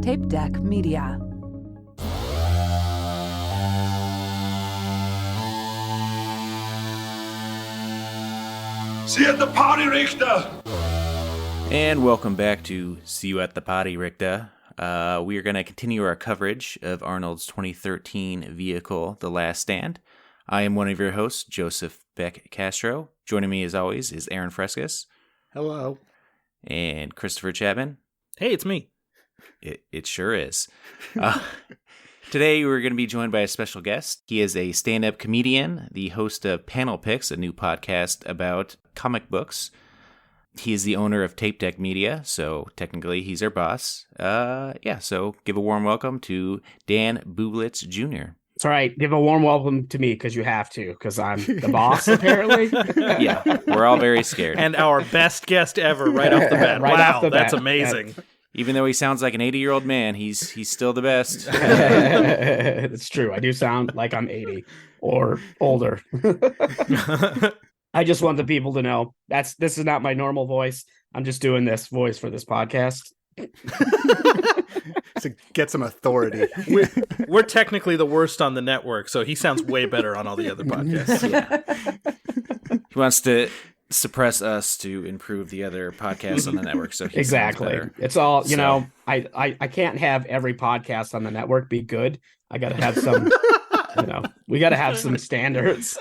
Tape Deck Media. See you at the party, Richter! And welcome back to See You at the Potty, Richter. We are going to continue our coverage of Arnold's 2013 vehicle, The Last Stand. I am one of your hosts, Joseph Beck Castro. Joining me, as always, is Aaron Frescus. Hello. And Christopher Chapman. Hey, it's me. It sure is. Today, we're going to be joined by a special guest. He is a stand-up comedian, the host of Panel Picks, a new podcast about comic books. He is the owner of Tape Deck Media, so technically he's our boss. So give a warm welcome to Dan Bublitz Jr. It's all right. Give a warm welcome to me because you have to, because I'm the boss, apparently. Yeah, we're all very scared. And our best guest ever right off the bat. Off the that's bat. amazing. Even though he sounds like an 80-year-old man, he's still the best. It's true. I do sound like I'm 80 or older. I just want the people to know this is not my normal voice. I'm just doing this voice for this podcast. To get some authority. We're technically the worst on the network, so he sounds way better on all the other podcasts. Yeah. He wants to suppress us to improve the other podcasts on the network. So he Exactly. sounds better. It's all, I can't have every podcast on the network be good. I got to have some, we got to have some standards.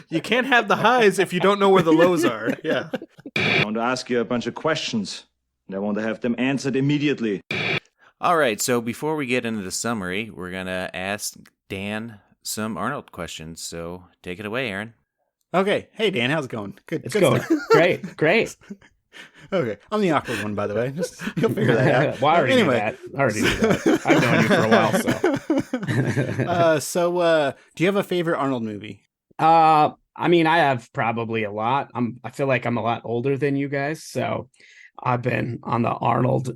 You can't have the highs if you don't know where the lows are. Yeah. I want to ask you a bunch of questions, and I want to have them answered immediately. All right, so before we get into the summary, we're going to ask Dan some Arnold questions. So take it away, Aaron. Okay. Hey, Dan, how's it going? Good. It's good going stuff. great. Okay. I'm the awkward one, by the way. Just you'll figure that out. Well, I already Anyway. knew that. I already knew that. I've known you for a while, so. So do you have a favorite Arnold movie? I have probably a lot. I feel like I'm a lot older than you guys, so I've been on the Arnold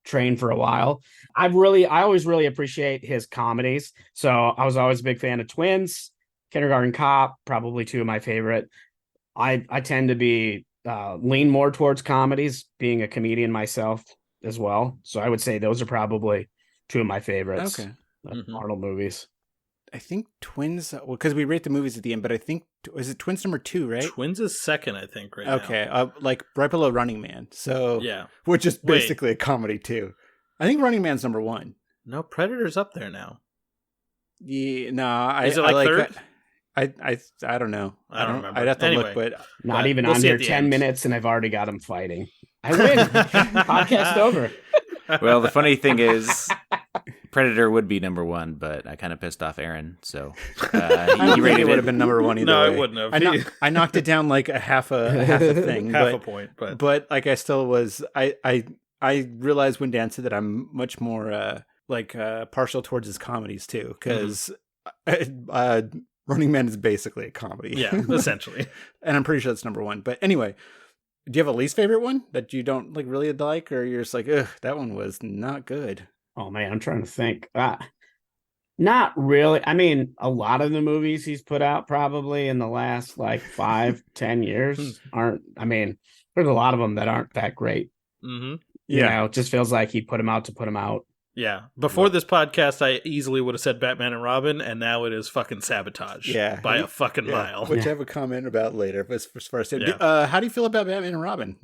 train for a while. I always really appreciate his comedies. So I was always a big fan of Twins, Kindergarten Cop, probably two of my favorite. I tend to be lean more towards comedies, being a comedian myself as well. So I would say those are probably two of my favorites. Okay. Arnold movies. I think Twins, because we rate the movies at the end, but I think, is it Twins number 2, right? Twins is second, I think, right now. Okay. Like right below Running Man. So, Yeah. which is basically a comedy too. I think Running Man's number 1. No, Predator's up there now. Yeah, no, Is it like third? I don't know. I don't remember. I'd have to Anyway. look, but Not even we'll on see here at the 10 end. minutes, and I've already got them fighting. I win. Podcast over. Well, the funny thing is, Predator would be number 1, but I kind of pissed off Aaron, so I don't he think rated it would it. have been number 1 either. No, it way. wouldn't have. I knocked it down like a half a thing, Half but, a point, but but like I still was. I realized when Dan said that I'm much more partial towards his comedies too, because Running Man is basically a comedy. yeah, essentially. And I'm pretty sure that's number 1. But anyway, do you have a least favorite one that you don't really like, or you're just like, ugh, that one was not good? Oh man, I'm trying to think. Not really. I mean, a lot of the movies he's put out probably in the last 5-10 years aren't. I mean, there's a lot of them that aren't that great. Mm-hmm. It just feels like he put them out to put them out. Yeah. Before this podcast, I easily would have said Batman and Robin, and now it is fucking Sabotage. Yeah. By a fucking mile. Which I have a comment about later. But as far as Yeah. how do you feel about Batman and Robin?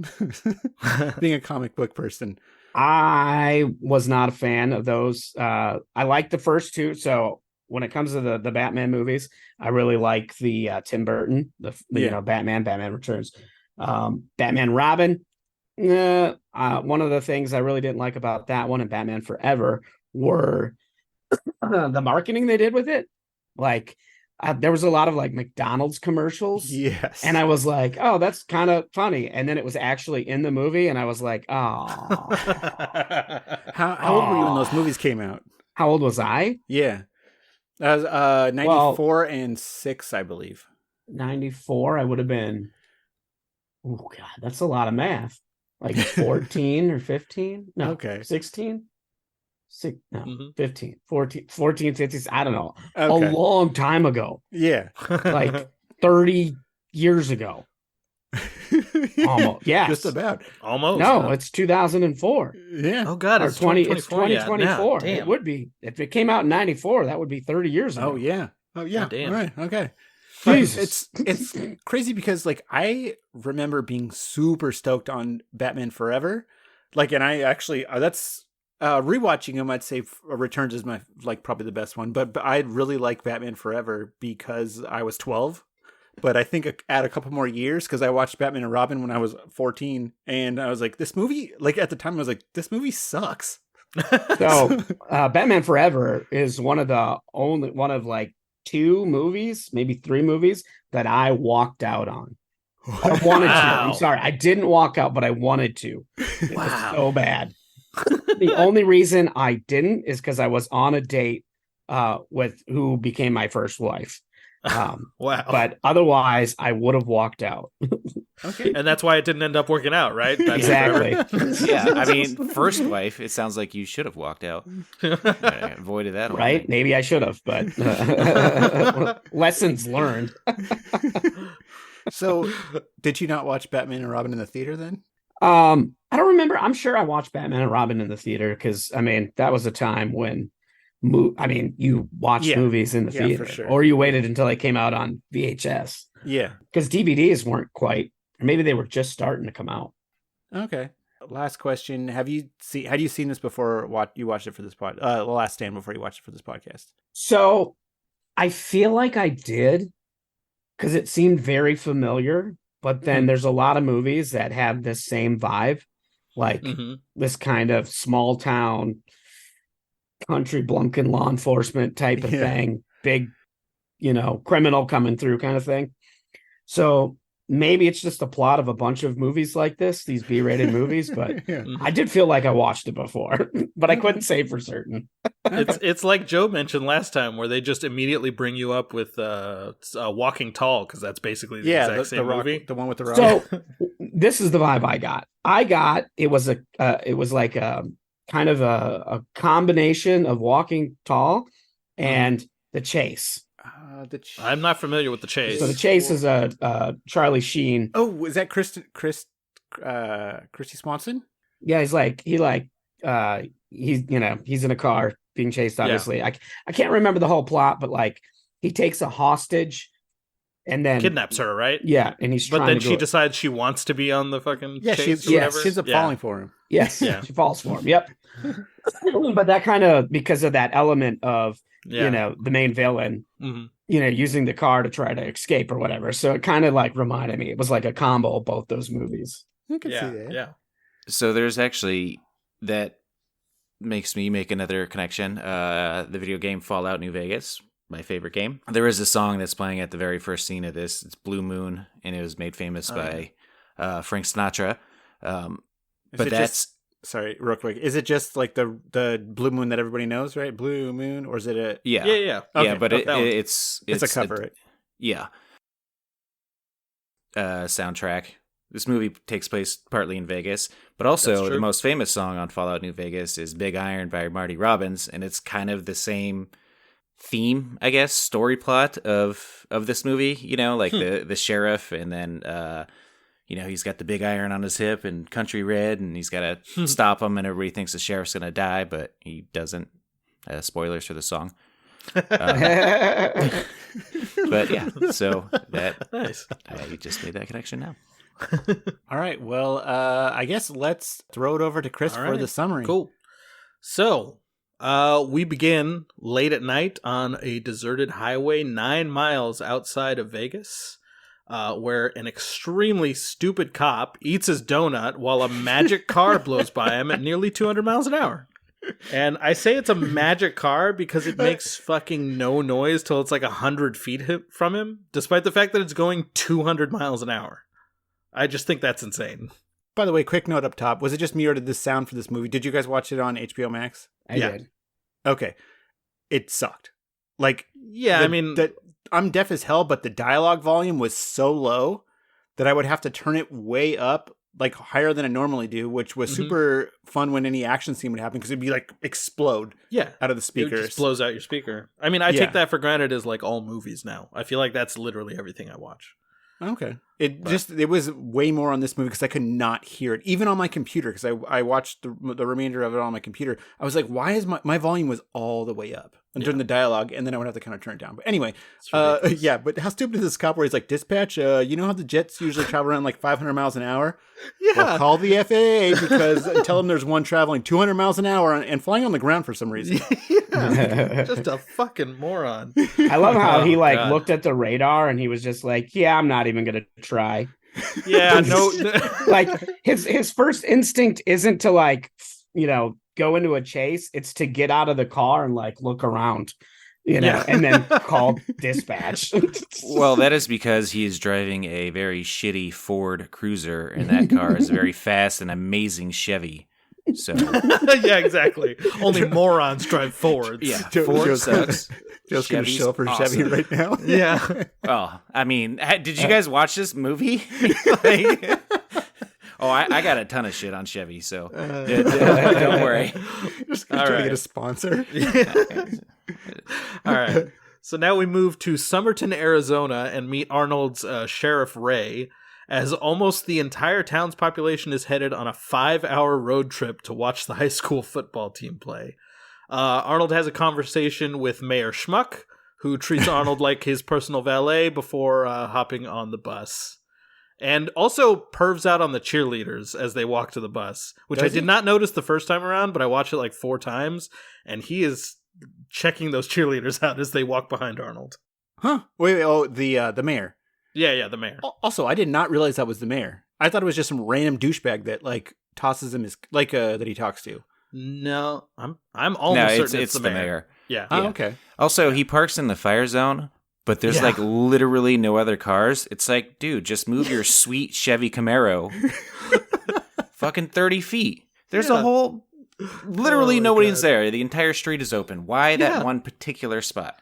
Being a comic book person. I was not a fan of those. I like the first two. So when it comes to the Batman movies, I really like the Tim Burton, Batman Returns, Batman Robin. One of the things I really didn't like about that one and Batman Forever were the marketing they did with it. There was a lot of McDonald's commercials. Yes. And I was like, oh, that's kind of funny. And then it was actually in the movie. And I was like, oh. How old were you when those movies came out? How old was I? Yeah. That was 94 and 6, I believe. 94. I would have been, oh, God, that's a lot of math. 14 or 15? No, Okay. 16? Mhm. 15, 14, 15, I don't know. Okay. A long time ago. Yeah. 30 years ago. Almost. Yes. Just about. Almost. No, huh? it's 2004. Yeah. Oh god, Or it's 2024. 2024. It's 2024. Yeah, It damn. would be. If it came out in 94, that would be 30 years ago. Oh yeah. Oh yeah. God damn. All right. Okay. Jesus. It's crazy because like I remember being super stoked on Batman Forever, like, and I actually that's rewatching him. I'd say Returns is my like probably the best one, but I really like Batman Forever because I was 12. But I think add a couple more years because I watched Batman and Robin when I was 14, and I was like, this movie, like at the time, I was like, this movie sucks. So, Batman Forever is one of like 2 movies, maybe 3 movies that I walked out on. I wanted to. Wow. I'm sorry, I didn't walk out, but I wanted to. It was Wow. so bad. The only reason I didn't is because I was on a date with who became my first wife. Wow. But otherwise, I would have walked out. Okay. And that's why it didn't end up working out, right? Batman Exactly. Yeah, I mean, first wife, it sounds like you should have walked out. Forever. I avoided that. whole Right? thing. Maybe I should have, but lessons learned. So, did you not watch Batman and Robin in the theater then? I don't remember. I'm sure I watched Batman and Robin in the theater because I mean that was a time when you watched Yeah. movies in the Yeah, theater, for sure. or you waited until they came out on VHS Yeah. because DVDs weren't quite, or maybe they were just starting to come out. Okay. Last question: had you seen this before? You watched it for this pod? The Last Stand before you watched it for this podcast? So I feel like I did because it seemed very familiar, but then there's a lot of movies that have this same vibe, like Mhm. this kind of small town country Blumpkin law enforcement type of Yeah. thing, big, criminal coming through kind of thing. So maybe it's just a plot of a bunch of movies like this, these B-rated movies, but Yeah. I did feel like I watched it before, but I couldn't say for certain. It's like Joe mentioned last time, where they just immediately bring you up with Walking Tall, because that's basically the Yeah, exact same Rock, movie. the one with the rock. So this is the vibe I got. It was like a kind of a combination of Walking Tall and The Chase. I'm not familiar with The Chase. So The Chase is a Charlie Sheen. Oh, was that Christy Swanson? Yeah, he's in a car being chased, obviously. I can't remember the whole plot, but like he takes a hostage and then Kidnaps her, right? Yeah, and he's But trying then to she decides she wants to be on the fucking Yeah, chase she or whatever. ends up Yeah. falling for him. Yes, Yeah. she falls for him. Yep. But that kind of, because of that element of Yeah. the main villain, Mhm. using the car to try to escape or whatever. So it kind of like reminded me. It was like a combo of both those movies. I can see Yeah. that. Yeah. So there's actually that makes me make another connection. The video game Fallout New Vegas, my favorite game. There is a song that's playing at the very first scene of this. It's Blue Moon, and it was made famous by Frank Sinatra. But that's Sorry, real quick. Is it just like the Blue Moon that everybody knows, right? Blue Moon, or is it a? yeah, Yeah. Yeah. yeah. But that one. it's It's a cover. Right? Yeah. Soundtrack. This movie takes place partly in Vegas, but That's also true. the most famous song on Fallout New Vegas is Big Iron by Marty Robbins, and it's kind of the same theme, I guess, story plot of this movie, like the sheriff, and then he's got the big iron on his hip and country red, and he's got to stop him, and everybody thinks the sheriff's going to die, but he doesn't. Spoilers for the song. But yeah, so that Nice. I just made that connection now. All right. Well, I guess let's throw it over to Chris All for right. the summary. Cool. So, we begin late at night on a deserted highway 9 miles outside of Vegas, where an extremely stupid cop eats his donut while a magic car blows by him at nearly 200 miles an hour. And I say it's a magic car because it makes fucking no noise till it's like 100 feet from him, despite the fact that it's going 200 miles an hour. I just think that's insane. By the way, quick note up top: was it just me or did this sound for this movie? Did you guys watch it on HBO Max? I Yeah. did. Okay, it sucked. Like, Yeah, I mean, I'm deaf as hell, but the dialogue volume was so low that I would have to turn it way up, like higher than I normally do, which was super fun when any action scene would happen because it'd be like explode yeah. out of the It speakers. just blows out your speaker. I mean, I Yeah. take that for granted as like all movies now. I feel like that's literally everything I watch. Okay. It was way more on this movie because I could not hear it, even on my computer, because I watched the remainder of it on my computer. I was like, why is my volume was all the way up during the dialogue, and then I would have to kind of turn it down. But anyway, yeah, but how stupid is this cop where he's like, dispatch, you know how the jets usually travel around like 500 miles an hour? Yeah. Well, call the FAA because tell them there's one traveling 200 miles an hour and flying on the ground for some reason. Yeah. Just a fucking moron. I love how he God. looked at the radar and he was just like, yeah, I'm not even going to try. Yeah, no. Like his first instinct isn't to like, go into a chase. It's to get out of the car and like look around, and then call dispatch. Well, that is because he's driving a very shitty Ford Cruiser, and that car is a very fast and amazing Chevy. So Yeah, exactly. Only morons drive Fords. yeah, Ford sucks. Joe's going to Chevy's show up for awesome. Chevy right now. Yeah. Oh, I mean, did you guys watch this movie? I got a ton of shit on Chevy, so don't worry. Just trying to get a sponsor. All right. So now we move to Somerton, Arizona, and meet Arnold's Sheriff Ray, as almost the entire town's population is headed on a 5-hour road trip to watch the high school football team play. Arnold has a conversation with Mayor Schmuck, who treats Arnold like his personal valet before hopping on the bus. And also pervs out on the cheerleaders as they walk to the bus, which I did not notice the first time around, but I watched it like 4 times, and he is checking those cheerleaders out as they walk behind Arnold. Huh? Wait, oh, the mayor. Yeah, the mayor. Also, I did not realize that was the mayor. I thought it was just some random douchebag that like tosses him his that he talks to. No, I'm almost certain it's the mayor. Yeah. Oh, okay. Also, he parks in the fire zone, but there's like literally no other cars. It's like, dude, just move your sweet Chevy Camaro fucking 30 feet. There's a whole, literally nobody's there. The entire street is open. Why that one particular spot?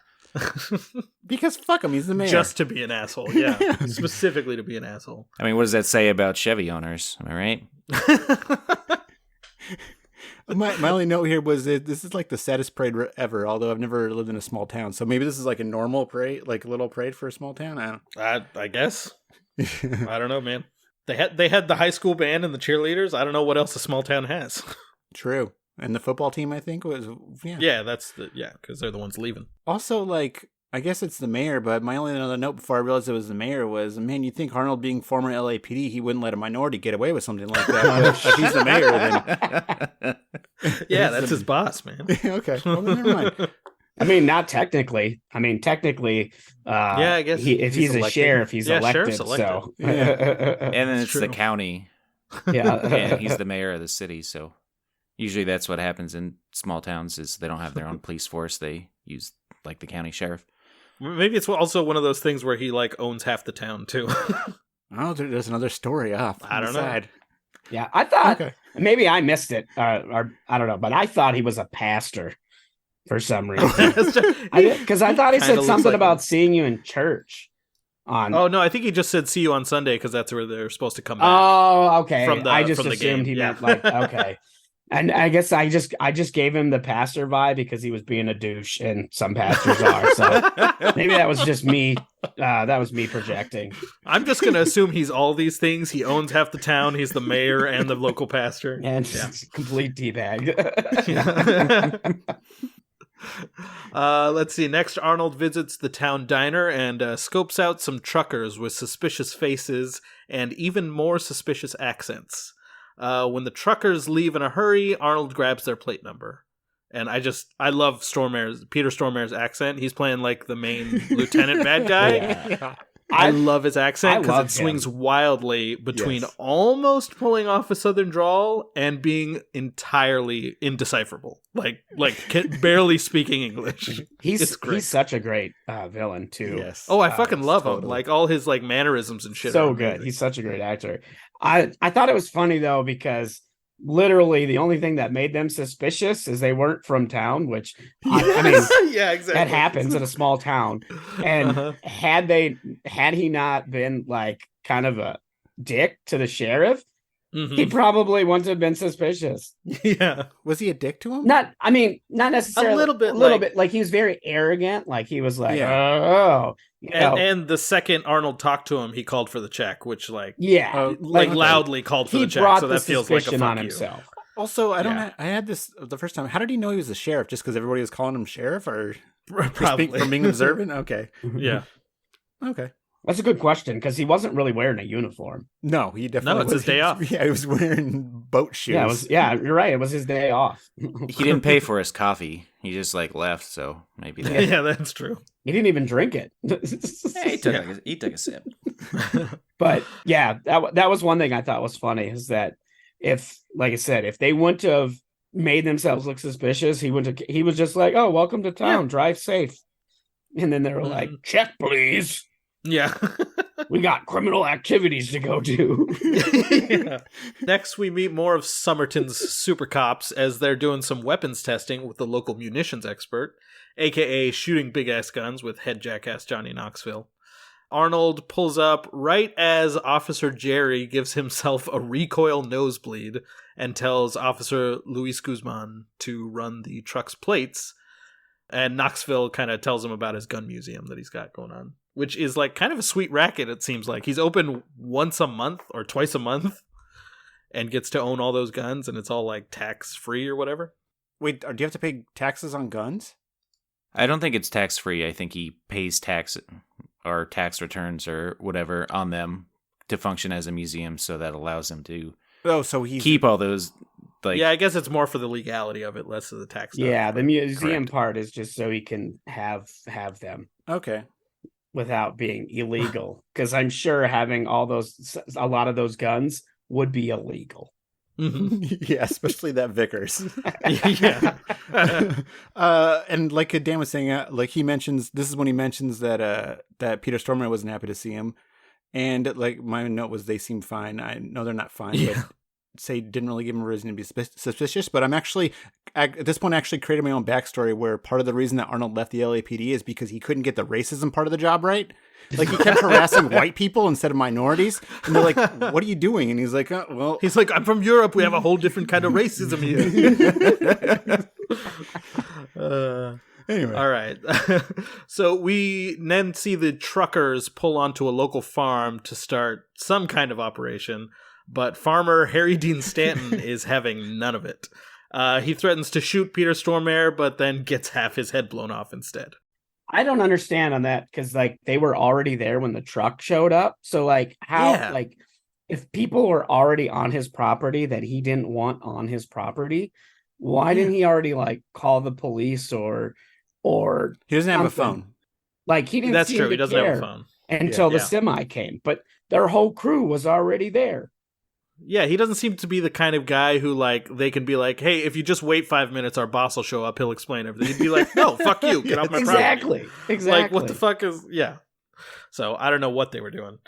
Because fuck him, he's the mayor. Just to be an asshole, yeah. Specifically to be an asshole. I mean, what does that say about Chevy owners? Am I right? My only note here was that this is like the saddest parade ever, although I've never lived in a small town. So maybe this is like a normal parade, like a little parade for a small town. I guess. I don't know, man. They had the high school band and the cheerleaders. I don't know what else a small town has. True. And the football team, I think, was Yeah, because they're the ones leaving. Also, like, I guess it's the mayor, but my only other note before I realized it was the mayor was, man, you'd think Arnold being former LAPD, he wouldn't let a minority get away with something like that. But if he's the mayor, then... Yeah, that's his boss, man. Okay, well, then never mind. I mean, not technically. I mean, technically, yeah, I guess if he's a sheriff, he's elected. So, and then it's the county. Yeah, and he's the mayor of the city. So usually that's what happens in small towns: is they don't have their own police force; they use like the county sheriff. Maybe it's also one of those things where he like owns half the town too. Oh, there's another story off. I don't know. Yeah, I thought maybe I missed it, or I don't know, but I thought he was a pastor for some reason. Because I thought he said something about seeing you in church. Oh no, I think he just said see you on Sunday because that's where they're supposed to come back. Oh, okay. I just assumed he meant like okay. And I guess I just gave him the pastor vibe because he was being a douche, and some pastors are. So maybe that was just me. That was me projecting. I'm just gonna assume he's all these things. He owns half the town. He's the mayor and the local pastor. And complete D-bag. Let's see. Next, Arnold visits the town diner and scopes out some truckers with suspicious faces and even more suspicious accents. When the truckers leave in a hurry, Arnold grabs their plate number. And I love Peter Stormare's accent. He's playing like the main lieutenant bad guy. Yeah. I love his accent because it swings wildly between almost pulling off a southern drawl and being entirely indecipherable. Like barely speaking English. He's such a great villain too. Yes. Oh, I fucking love him. Like all his like mannerisms and shit. So good. He's such a great actor. I thought it was funny though because literally the only thing that made them suspicious is they weren't from town, which I mean, yeah, exactly. That happens in a small town. And had he not been like kind of a dick to the sheriff, he probably wouldn't have been suspicious. Yeah. Was he a dick to him? Not necessarily. A little bit, A little like- bit. Like he was very arrogant. Like he was like, Yeah. oh, you know. And the second Arnold talked to him, he called for the check, which yeah, Oh, like okay. loudly called for he the check. brought So the that feels like a suspicion fuck on you. himself. Also, I don't. Yeah. I had this the first time. How did he know he was the sheriff? Just because everybody was calling him sheriff, or Probably. from being observant? Okay, Yeah. okay. That's a good question because he wasn't really wearing a uniform. No, he definitely. it's his day off. Yeah, he was wearing boat shoes. Yeah, you're right. It was his day off. He didn't pay for his coffee. He just like left, so maybe that. Yeah, that's true. He didn't even drink it. He took a sip. But yeah, that was one thing I thought was funny is that if, like I said, if they wouldn't have made themselves look suspicious, he was just like, "Oh, welcome to town, drive safe," and then they were like, "Check, please. Yeah. We got criminal activities to go to." Yeah. Next, we meet more of Somerton's super cops as they're doing some weapons testing with the local munitions expert, aka shooting big ass guns with head jackass Johnny Knoxville. Arnold pulls up right as Officer Jerry gives himself a recoil nosebleed and tells Officer Luis Guzman to run the truck's plates. And Knoxville kind of tells him about his gun museum that he's got going on, which is like kind of a sweet racket, it seems like. He's open once a month or twice a month and gets to own all those guns, and it's all like tax free or whatever. Wait, do you have to pay taxes on guns? I don't think it's tax free. I think he pays tax or tax returns or whatever on them to function as a museum, so that allows him to So he's keep all those. Like, Yeah, I guess it's more for the legality of it, less of the tax stuff. Yeah, the museum Correct. part is just so he can have them okay. without being illegal. Because I'm sure having a lot of those guns would be illegal. Mhm. Yeah, especially that Vickers. Yeah. And like Dan was saying, like he mentions, this is when he mentions that that Peter Stormare wasn't happy to see him, and like my note was they seem fine. I know they're not fine, Yeah. but say didn't really give him a reason to be suspicious. But I'm actually at this point actually created my own backstory where part of the reason that Arnold left the LAPD is because he couldn't get the racism part of the job right. Like he kept harassing white people instead of minorities, and they're like, "What are you doing?" And he's like, "Oh, well." He's like, I'm from Europe. We have a whole different kind of racism here. Anyway, All right. So we then see the truckers pull onto a local farm to start some kind of operation, but farmer Harry Dean Stanton is having none of it. He threatens to shoot Peter Stormare, but then gets half his head blown off instead. I don't understand on that because like they were already there when the truck showed up. So like how Yeah. like if people were already on his property that he didn't want on his property, why didn't he already like call the police or he doesn't have a something? phone. Like he didn't. That's seem true. to He doesn't have care a phone. until the Yeah. semi came, but their whole crew was already there. Yeah, he doesn't seem to be the kind of guy who, like, they can be like, hey, if you just wait 5 minutes, our boss will show up. He'll explain everything. He'd be like, no, fuck you. Get off my property. Exactly. Like, what the fuck is... Yeah. So, I don't know what they were doing.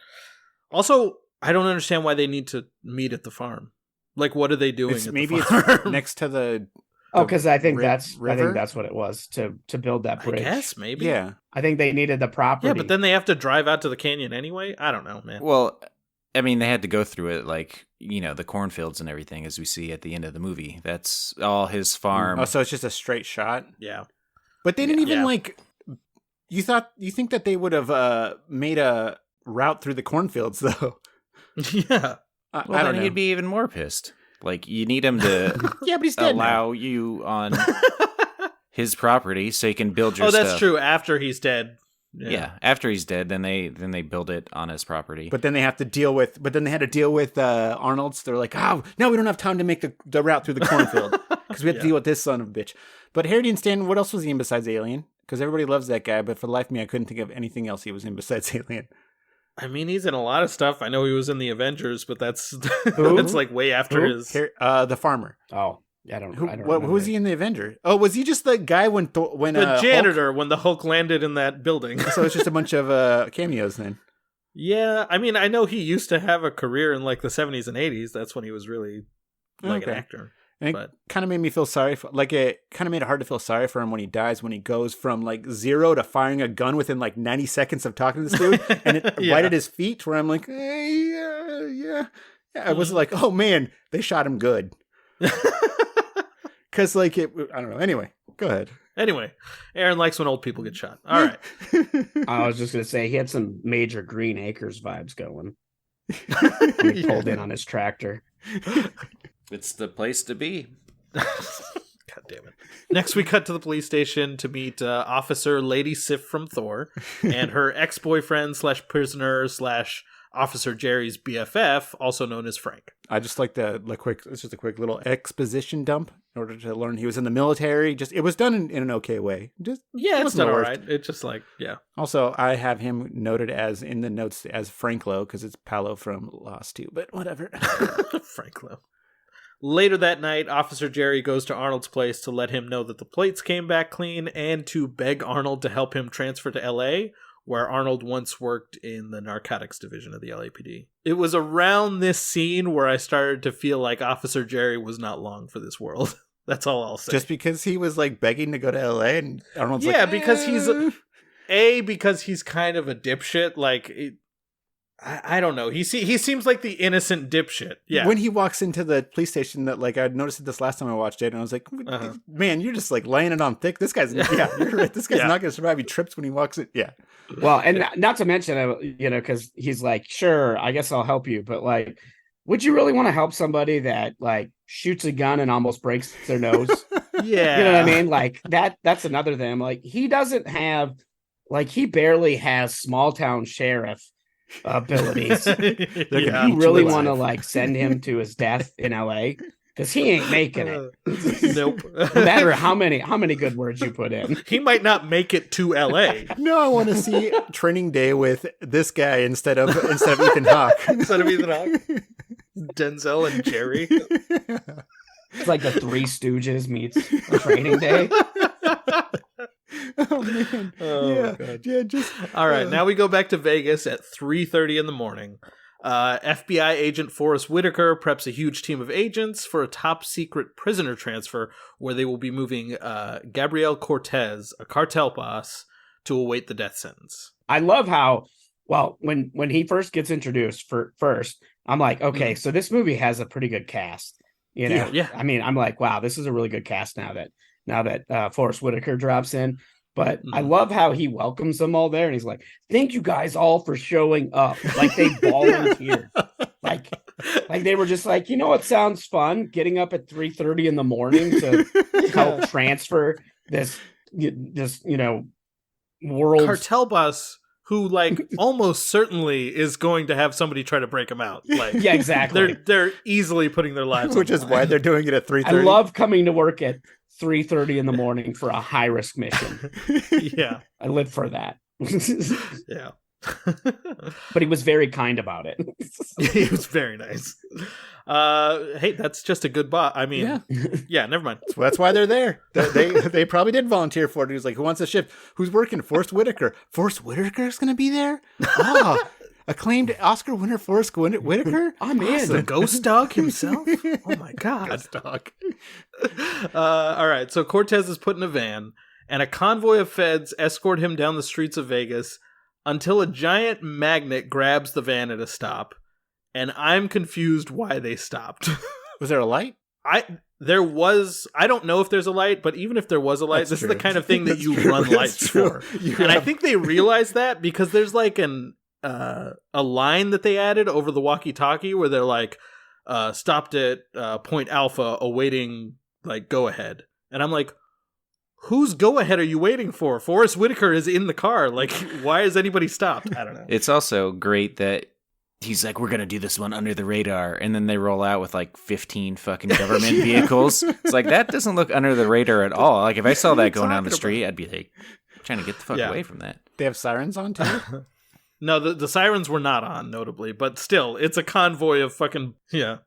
Also, I don't understand why they need to meet at the farm. Like, what are they doing at Maybe the farm? it's next to the Oh, because I think river? that's what it was to build that I bridge. guess, maybe. yeah. I think they needed the property. Yeah, but then they have to drive out to the canyon anyway? I don't know, man. well, I mean, they had to go through it, like, you know, the cornfields and everything, as we see at the end of the movie. That's all his farm. Oh, so it's just a straight shot. Yeah. But they didn't even Yeah. like. You think that they would have made a route through the cornfields though? Yeah. I Well, don't then know. he'd be even more pissed. Like, you need him to Yeah, but he's dead now. allow you on his property so you can build your Oh, that's stuff. true. After he's dead. Yeah, after he's dead, then they build it on his property. But then they have to deal with. But then they had to deal with Arnold's. They're like, oh, now we don't have time to make the route through the cornfield because we have to deal with this son of a bitch. But Harry Dean Stanton, what else was he in besides Alien? Because everybody loves that guy, but for the life of me, I couldn't think of anything else he was in besides Alien. I mean, he's in a lot of stuff. I know he was in the Avengers, but that's Who? that's like way after Who? his. The farmer. Oh, I don't. Who, I don't who was he in the Avenger? Oh, was he just the guy when The Hulk- janitor when the Hulk landed in that building. So it's just a bunch of cameos then. Yeah, I mean, I know he used to have a career in like the 70s and 80s. That's when he was really like an Okay. actor. And But- it kind of made me feel sorry for, like, it kind of made it hard to feel sorry for him when he dies, when he goes from like 0 to firing a gun within like 90 seconds of talking to this dude, and it Yeah. right at his feet, where I'm like, yeah, I was like, oh man, they shot him good. Because like I don't know. Anyway, go ahead. Anyway, Aaron likes when old people get shot. All right. I was just gonna say he had some major Green Acres vibes going. When he pulled in on his tractor. It's the place to be. God damn it. Next, we cut to the police station to meet Officer Lady Sif from Thor and her ex-boyfriend / prisoner / Officer Jerry's BFF, also known as Frank. I just like it's just a quick little exposition dump in order to learn he was in the military. Just it was done in an okay way. Just It's done all right. It's just like, yeah. Also, I have him noted as in the notes as Franklo because it's Paolo from Lost too, but whatever. Franklo. Later that night, Officer Jerry goes to Arnold's place to let him know that the plates came back clean and to beg Arnold to help him transfer to L.A., where Arnold once worked in the narcotics division of the LAPD. It was around this scene where I started to feel like Officer Jerry was not long for this world. That's all I'll say. Just because he was like begging to go to LA and Arnold's like, because because he's kind of a dipshit. Like, I don't know. He seems like the innocent dipshit. Yeah. When he walks into the police station, that like I noticed it this last time I watched it, and I was like, man, you're just like laying it on thick. This guy's you're right. This guy's not going to survive. He trips when he walks in. Yeah. Well, and not to mention, because he's like, sure, I guess I'll help you, but like, would you really want to help somebody that like shoots a gun and almost breaks their nose? Yeah. You know what I mean? Like that's another thing. Like he doesn't have, like he barely has small town sheriff abilities. You really want to like send him to his death in LA because he ain't making it. Nope. No matter how many good words you put in, he might not make it to LA. No, I want to see Training Day with this guy instead of Ethan Hawke. Instead of Ethan Hawke, Denzel and Jerry. It's like the Three Stooges meets Training Day. Oh man! God. Yeah. Just all right. Now we go back to Vegas at 3:30 in the morning. FBI agent Forrest Whitaker preps a huge team of agents for a top secret prisoner transfer where they will be moving Gabriel Cortez, a cartel boss, to await the death sentence. I love how when he first gets introduced first, I'm like, okay, so this movie has a pretty good cast. You know, Yeah. I mean, I'm like, wow, this is a really good cast now that Forrest Whitaker drops in. But I love how he welcomes them all there, and he's like, "Thank you guys all for showing up." Like they volunteered, like they were just like, you know what sounds fun? Getting up at 3:30 in the morning to help transfer this world cartel boss who like almost certainly is going to have somebody try to break him out. Like, yeah, exactly. They're easily putting their lives, which is why they're doing it at 3:30. I love coming to work at 3:30 in the morning for a high risk mission. Yeah, I live for that. Yeah. But he was very kind about it. He was very nice. Hey, that's just a good bot. I mean, yeah, never mind. So that's why they're there. They probably did volunteer for it. He was like, who wants a shift? Who's working? Forrest Whitaker. Forrest Whitaker's going to be there? Oh, acclaimed Oscar winner Forrest Whitaker? I'm in. The ghost dog himself? Oh my God. Ghost dog. All right, so Cortez is put in a van, and a convoy of feds escort him down the streets of Vegas until a giant magnet grabs the van at a stop, and I'm confused why they stopped. Was there a light? I don't know if there's a light, but even if there was a light, this is the kind of thing that you run lights for. And I think they realized that because there's like a line that they added over the walkie-talkie where they're like, stopped at Point Alpha awaiting like go ahead. And I'm like, whose go ahead are you waiting for? Forrest Whitaker is in the car. Like, why is anybody stopped? I don't know. It's also great that he's like, we're going to do this one under the radar. And then they roll out with like 15 fucking government vehicles. It's like, that doesn't look under the radar at all. Like, if I saw that going down the street, I'd be like, trying to get the fuck away from that. They have sirens on too? No, the sirens were not on, notably. But still, it's a convoy of fucking, yeah.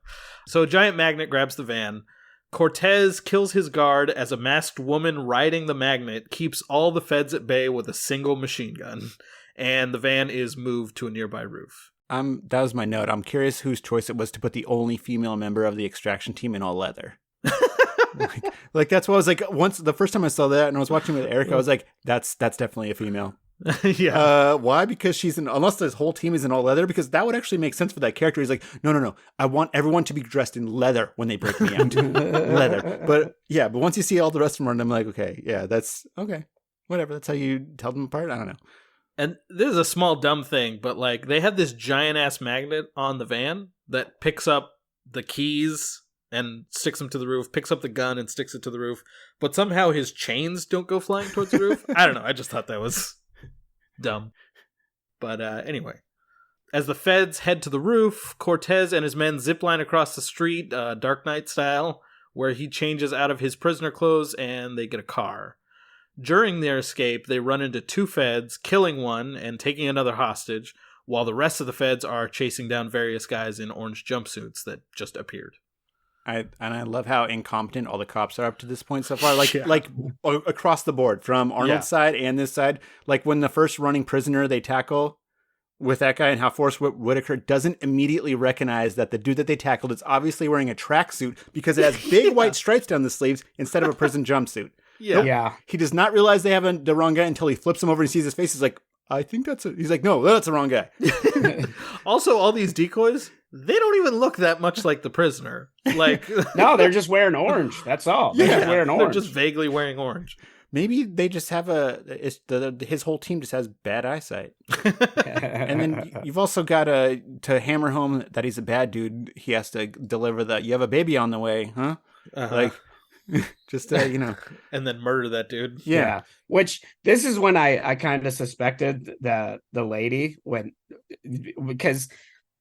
So a giant magnet grabs the van. Cortez kills his guard as a masked woman riding the magnet keeps all the feds at bay with a single machine gun. And the van is moved to a nearby roof. That was my note. I'm curious whose choice it was to put the only female member of the extraction team in all leather. like that's what I was like. Once the first time I saw that and I was watching with Eric, I was like, that's definitely a female. Yeah. Why? Because unless this whole team is in all leather, because that would actually make sense for that character. He's like, no. I want everyone to be dressed in leather when they break me out. Leather. But once you see all the rest of them, I'm like, okay, yeah, that's okay. Whatever. That's how you tell them apart. I don't know. And this is a small dumb thing, but like they have this giant ass magnet on the van that picks up the keys and sticks them to the roof, picks up the gun and sticks it to the roof, but somehow his chains don't go flying towards the roof. I don't know. I just thought that was dumb. But anyway, as the feds head to the roof, Cortez and his men zipline across the street, Dark Knight style, where he changes out of his prisoner clothes and they get a car. During their escape, they run into 2 feds, killing one and taking another hostage, while the rest of the feds are chasing down various guys in orange jumpsuits that just appeared. I love how incompetent all the cops are up to this point so far. Like across the board, from Arnold's side and this side. Like when the first running prisoner they tackle with that guy, and how Forrest Whitaker doesn't immediately recognize that the dude that they tackled is obviously wearing a tracksuit because it has big white stripes down the sleeves instead of a prison jumpsuit. Yeah. Nope. Yeah. He does not realize they have the wrong guy until he flips him over and sees his face. He's like, I think he's like, no, that's the wrong guy. Also, all these decoys, they don't even look that much like the prisoner. Like, No, they're just wearing orange. That's all. They're just wearing they're orange. just vaguely wearing orange. Maybe they just have his whole team just has bad eyesight. And then you've also got to hammer home that he's a bad dude. He has to deliver you have a baby on the way, huh? Uh-huh. Like, just and then murder that dude. Yeah. Which this is when I kind of suspected the lady because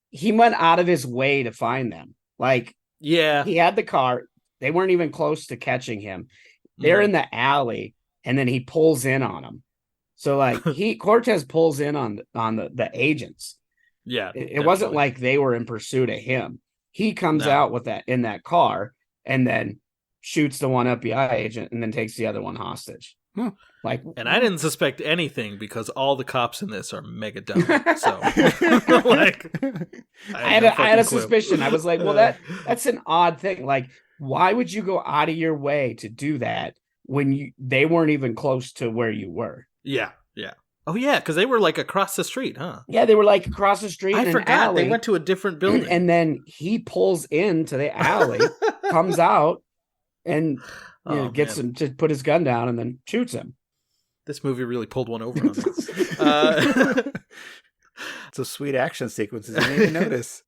he went out of his way to find them. Like, Yeah. he had the car. They weren't even close to catching him. They're in the alley, and then he pulls in on them. So like Cortez pulls in on the agents. Yeah. It wasn't like they were in pursuit of him. He comes out with that in that car and then shoots the one FBI agent and then takes the other one hostage. Like, and I didn't suspect anything because all the cops in this are mega dumb. So like I had a suspicion. I was like, well, that's an odd thing. Like, why would you go out of your way to do that when they weren't even close to where you were? Yeah. Oh yeah, because they were like across the street, huh? Yeah, they were like across the street. I in forgot an alley, they went to a different building, and then he pulls into the alley, comes out, and gets him to put his gun down, and then shoots him. This movie really pulled one over on us. It's a sweet action sequences. You didn't even notice.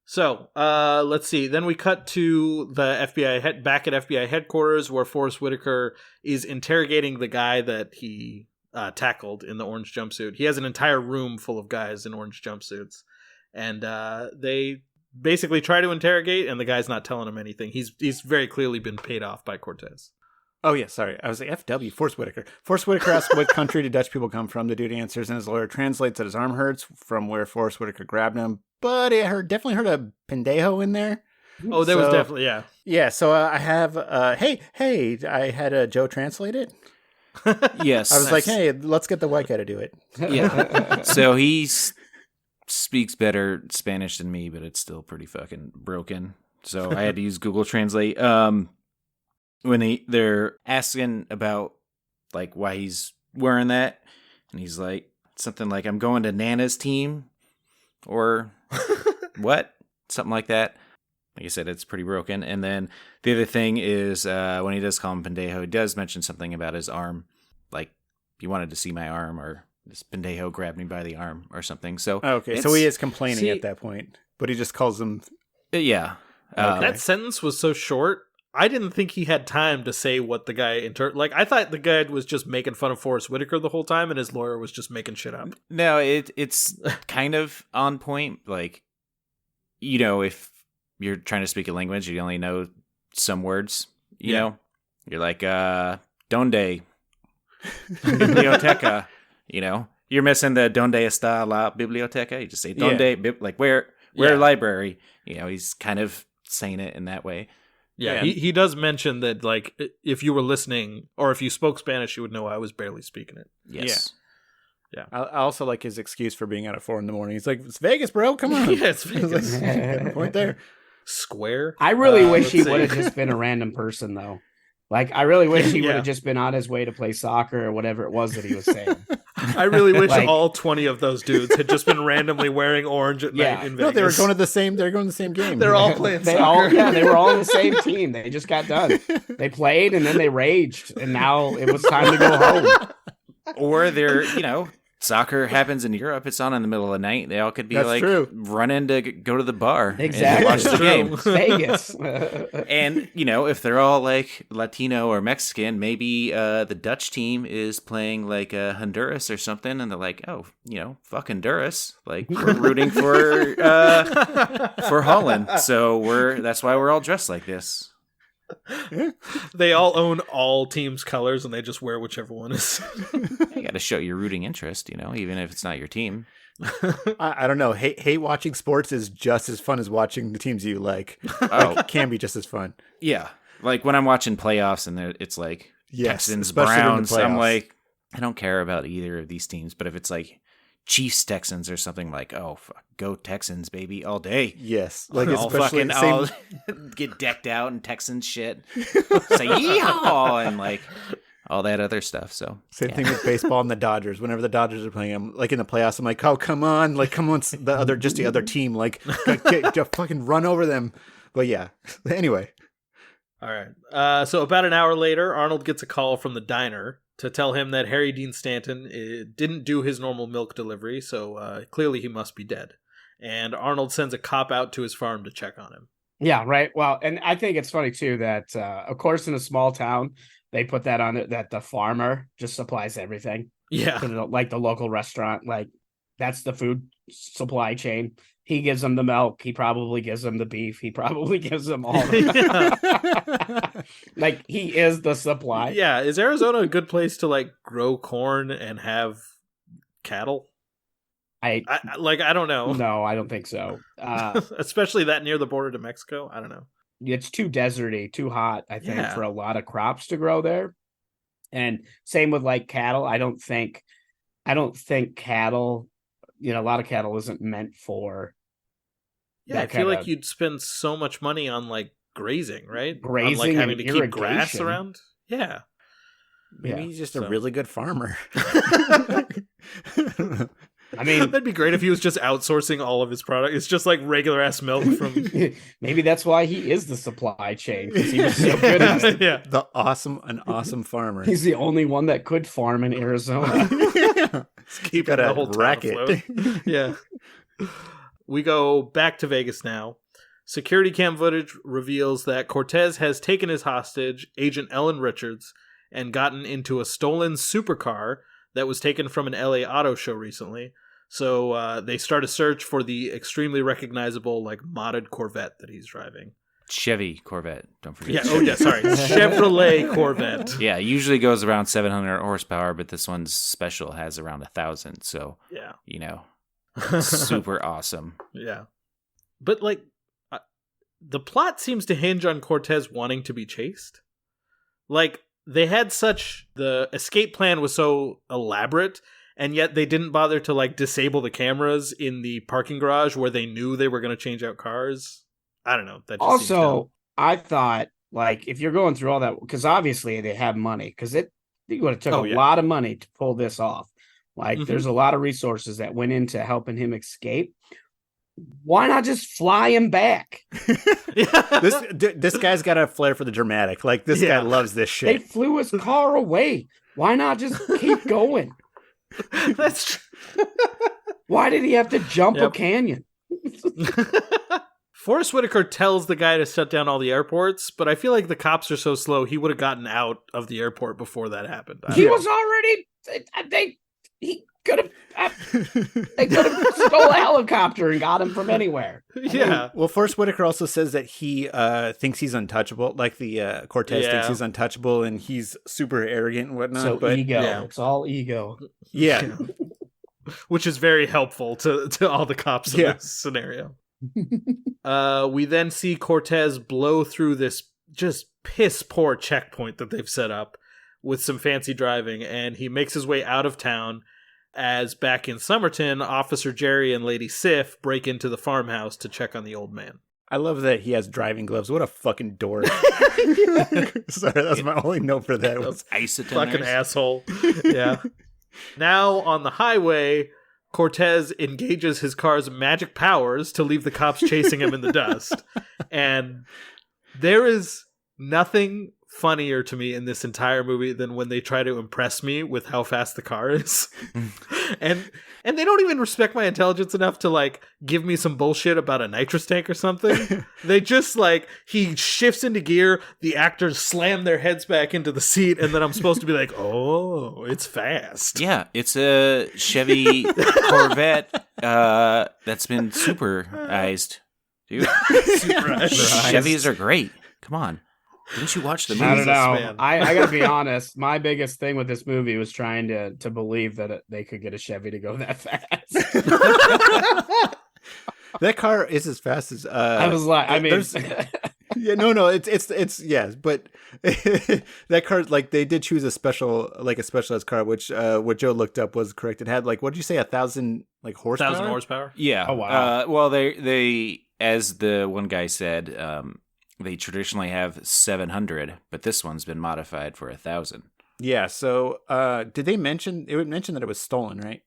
So, let's see. Then we cut to the FBI back at FBI headquarters, where Forrest Whitaker is interrogating the guy that he tackled in the orange jumpsuit. He has an entire room full of guys in orange jumpsuits, and they basically try to interrogate, and the guy's not telling him anything. He's very clearly been paid off by Cortez. Oh, yeah, sorry. I was like, FW, Forrest Whitaker. Forrest Whitaker asks what country did Dutch people come from. The dude answers, and his lawyer translates that his arm hurts from where Forrest Whitaker grabbed him. But I definitely heard a pendejo in there. Oh, there was definitely, yeah. Yeah, so I have, hey, I had Joe translate it. Yes. I was like, hey, let's get the white guy to do it. Yeah. So he speaks better Spanish than me, but it's still pretty fucking broken. So I had to use Google Translate. When they're asking about like why he's wearing that, and he's like something like, I'm going to Nana's team or what? Something like that. Like I said, it's pretty broken. And then the other thing is when he does call him pendejo, he does mention something about his arm. Like, he wanted to see my arm, or this pendejo grabbed me by the arm or something. So okay, so he is complaining at that point, but he just calls him. Yeah. That sentence was so short. I didn't think he had time to say what the guy like. I thought the guy was just making fun of Forrest Whitaker the whole time, and his lawyer was just making shit up. No, it's kind of on point. Like, if you're trying to speak a language, you only know some words. You know, you're like "Donde biblioteca." You're missing the "Donde está la biblioteca." You just say "Donde," like where library. He's kind of saying it in that way. Yeah, he does mention that, like, if you were listening or if you spoke Spanish, you would know I was barely speaking it. Yes. Yeah. I also like his excuse for being out at 4 a.m. He's like, it's Vegas, bro. Come on. Yeah, it's Vegas. Got a point there. Square. I really wish he would have just been a random person, though. Like, I really wish he would have just been on his way to play soccer or whatever it was that he was saying. I really wish Like- all 20 of those dudes had just been randomly wearing orange at Yeah. night in Vegas. No, they were going to the same. They're going to the same game. They're all playing They soccer. they were all on the same team. They just got done. They played and then they raged, and now it was time to go home. Or they're, soccer happens in Europe. It's on in the middle of the night. They all could be That's true. running to go to the bar Exactly. and watch the True. game. It's Vegas. And, if they're all like Latino or Mexican, maybe the Dutch team is playing like Honduras or something. And they're like, oh, fuck Honduras. Like we're rooting for Holland. So that's why we're all dressed like this. They all own all teams' colors, and they just wear whichever one is. You got to show your rooting interest, even if it's not your team. I don't know. Hate watching sports is just as fun as watching the teams you like. Oh, It can be just as fun. yeah. Like when I'm watching playoffs and it's like Yes, Texans, especially in the Browns, I'm playoffs. like, I don't care about either of these teams. But if it's like Chiefs, Texans or something, like, oh, fuck, go Texans, baby, all day. Yes, like I'll especially fucking same. I'll get decked out in Texans shit. Say yeehaw and like all that other stuff. So Same thing with baseball and the Dodgers. Whenever the Dodgers are playing, I'm like in the playoffs. I'm like, oh come on, the other team, like just fucking run over them. But yeah, anyway, All right. So about an hour later, Arnold gets a call from the diner to tell him that Harry Dean Stanton didn't do his normal milk delivery, so clearly he must be dead. And Arnold sends a cop out to his farm to check on him. Yeah, right. Well, and I think it's funny too that, of course, in a small town, they put that on it that the farmer just supplies everything. Yeah. Like the local restaurant, like that's the food supply chain. He gives them the milk. He probably gives them the beef. He probably gives them all. Like he is the supply. Yeah. Is Arizona a good place to like grow corn and have cattle? I don't know. No, I don't think so. Especially that near the border to Mexico. I don't know. It's too deserty, too hot, I think, Yeah. for a lot of crops to grow there. And same with like cattle. I don't think cattle, a lot of cattle isn't meant for Yeah, I that feel like kinda- you'd spend so much money on like grazing, right? On, Grazing like having and to keep grass irrigation. around. Yeah. maybe Yeah. he's just So- a really good farmer. I mean, That'd be great if he was just outsourcing all of his product. It's just like regular ass milk from maybe that's why he is the supply chain, because he was so good at it. yeah. An awesome farmer. He's the only one that could farm in Arizona. Keeping got the a whole town racket. afloat. Yeah. We go back to Vegas now. Security cam footage reveals that Cortez has taken his hostage, Agent Ellen Richards, and gotten into a stolen supercar that was taken from an LA auto show recently. So they start a search for the extremely recognizable, like, modded Corvette that he's driving. Chevy Corvette, don't forget. Yeah, oh yeah, sorry. Chevrolet Corvette. Yeah, it usually goes around 700 horsepower, but this one's special, has around 1,000. So, Yeah. super awesome. Yeah. But, like, the plot seems to hinge on Cortez wanting to be chased. Like, the escape plan was so elaborate, and yet they didn't bother to, like, disable the cameras in the parking garage where they knew they were going to change out cars. I don't know. That just seems dumb. Also, I thought, like, if you're going through all that, because obviously they have money, because it would have took Oh, a yeah. lot of money to pull this off. Like, Mhm. there's a lot of resources that went into helping him escape. Why not just fly him back? This guy's got a flair for the dramatic. Like this Yeah. guy loves this They shit. flew his car away. Why not just keep going? That's true. Why did he have to jump a Yep. canyon? Forrest Whitaker tells the guy to shut down all the airports, but I feel like the cops are so slow, he would have gotten out of the airport before that happened. I He don't was already. He could have. They could have stole a helicopter and got him from anywhere. know. Yeah. Well, Forrest Whitaker also says that he thinks he's untouchable. Like the Cortez Yeah. thinks he's untouchable and he's super arrogant and whatnot. So but ego. yeah. It's all ego. yeah, Which is very helpful to all the cops in Yeah. this scenario. We then see Cortez blow through this just piss poor checkpoint that they've set up with some fancy driving, and he makes his way out of town as back in Somerton, Officer Jerry and Lady Sif break into the farmhouse to check on the old man. I love that he has driving gloves. What a fucking dork. Sorry, that's my only note for that. Was Ice Fucking asshole. Yeah. Now on the highway, Cortez engages his car's magic powers to leave the cops chasing him in the dust. And there is nothing funnier to me in this entire movie than when they try to impress me with how fast the car is. And they don't even respect my intelligence enough to like give me some bullshit about a nitrous tank or something. They just like, he shifts into gear, the actors slam their heads back into the seat, and then I'm supposed to be like, oh, it's fast. Yeah, it's a Chevy Corvette that's been superized, dude. Chevys are great. Come on. Didn't you watch the movie? I don't know. man. I gotta be honest. My biggest thing with this movie was trying to believe that they could get a Chevy to go that fast. That car is as fast as I was like, I mean, yeah, no, it's yeah, but that car, like, they did choose a specialized car, which what Joe looked up was correct. It had like, what did you say, 1,000 like horsepower? 1,000 horsepower. Yeah. Oh, wow. Well, they as the one guy said, they traditionally have 700, but this one's been modified for 1,000. Yeah. So, did they mention? It would mention that it was stolen, right?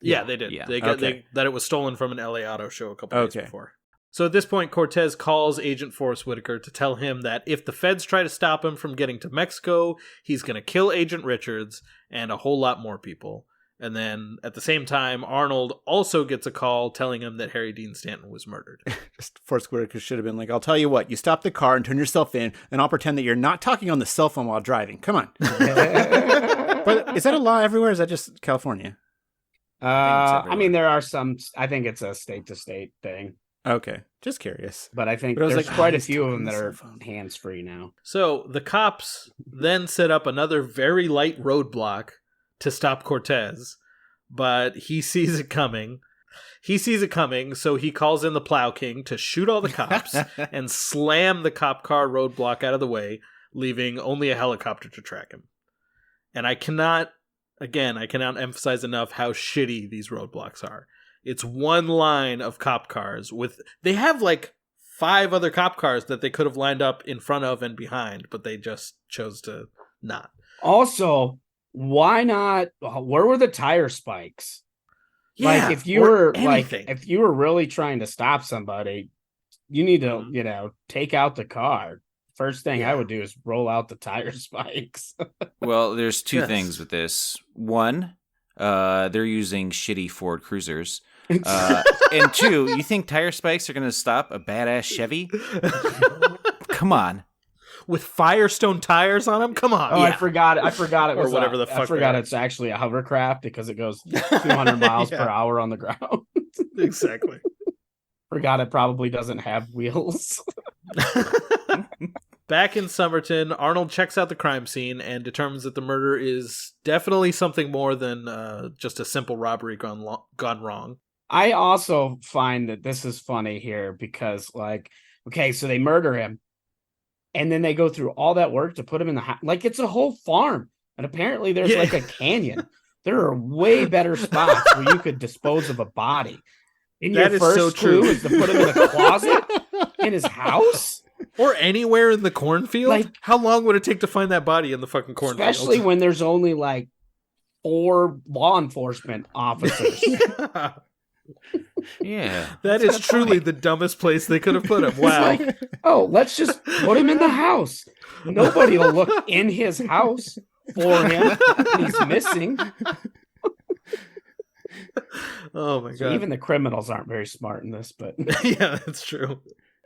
Yeah, they did. Yeah. That it was stolen from an LA auto show a couple days Okay. before. So at this point, Cortez calls Agent Forrest Whitaker to tell him that if the feds try to stop him from getting to Mexico, he's going to kill Agent Richards and a whole lot more people. And then at the same time, Arnold also gets a call telling him that Harry Dean Stanton was murdered. Just Forrest Whitaker should have been like, I'll tell you what, you stop the car and turn yourself in, and I'll pretend that you're not talking on the cell phone while driving. Come on. But is that a law everywhere? Or is that just California? I mean, there are some. I think it's a state to state thing, Okay. Just curious. but I think But I was there's like, quite a he's few of talking them on that the are cell phone. hands free now. So the cops then set up another very light roadblock to stop Cortez, but he sees it coming. So he calls in the Plow King to shoot all the cops and slam the cop car roadblock out of the way, leaving only a helicopter to track him. And I cannot emphasize enough how shitty these roadblocks are. It's one line of cop cars they have like 5 other cop cars that they could have lined up in front of and behind, but they just chose to not. Also, why not? Where were the tire spikes? Yeah, Like if you or were anything. if you were really trying to stop somebody, you need to take out the car. First thing I would do is roll out the tire spikes. Well, there's two Yes. things with this. One, they're using shitty Ford Cruisers. And two, you think tire spikes are going to stop a badass Chevy? Come on. With Firestone tires on them? Come on. Oh, I forgot it Or was whatever the fuck I forgot they are. it's actually a hovercraft because it goes 200 miles per hour on the ground. Exactly. Forgot it probably doesn't have wheels. Back in Somerton, Arnold checks out the crime scene and determines that the murder is definitely something more than just a simple robbery gone wrong. I also find that this is funny here because, like, okay, so they murder him, and then they go through all that work to put him in the house. Like, it's a whole farm, and apparently there's like a canyon. There are way better spots where you could dispose of a body. And That your is first so clue true. is to put him in a closet in his house. Or anywhere in the cornfield? Like- How long would it take to find that body in the fucking cornfield? Especially when there's only like 4 law enforcement officers. Yeah. Yeah. That is truly the dumbest place they could have put him. Wow. Like, oh, let's just put him in the house. Nobody will look in his house for him. He's missing. Oh my So god. even the criminals aren't very smart in this, but Yeah, that's true.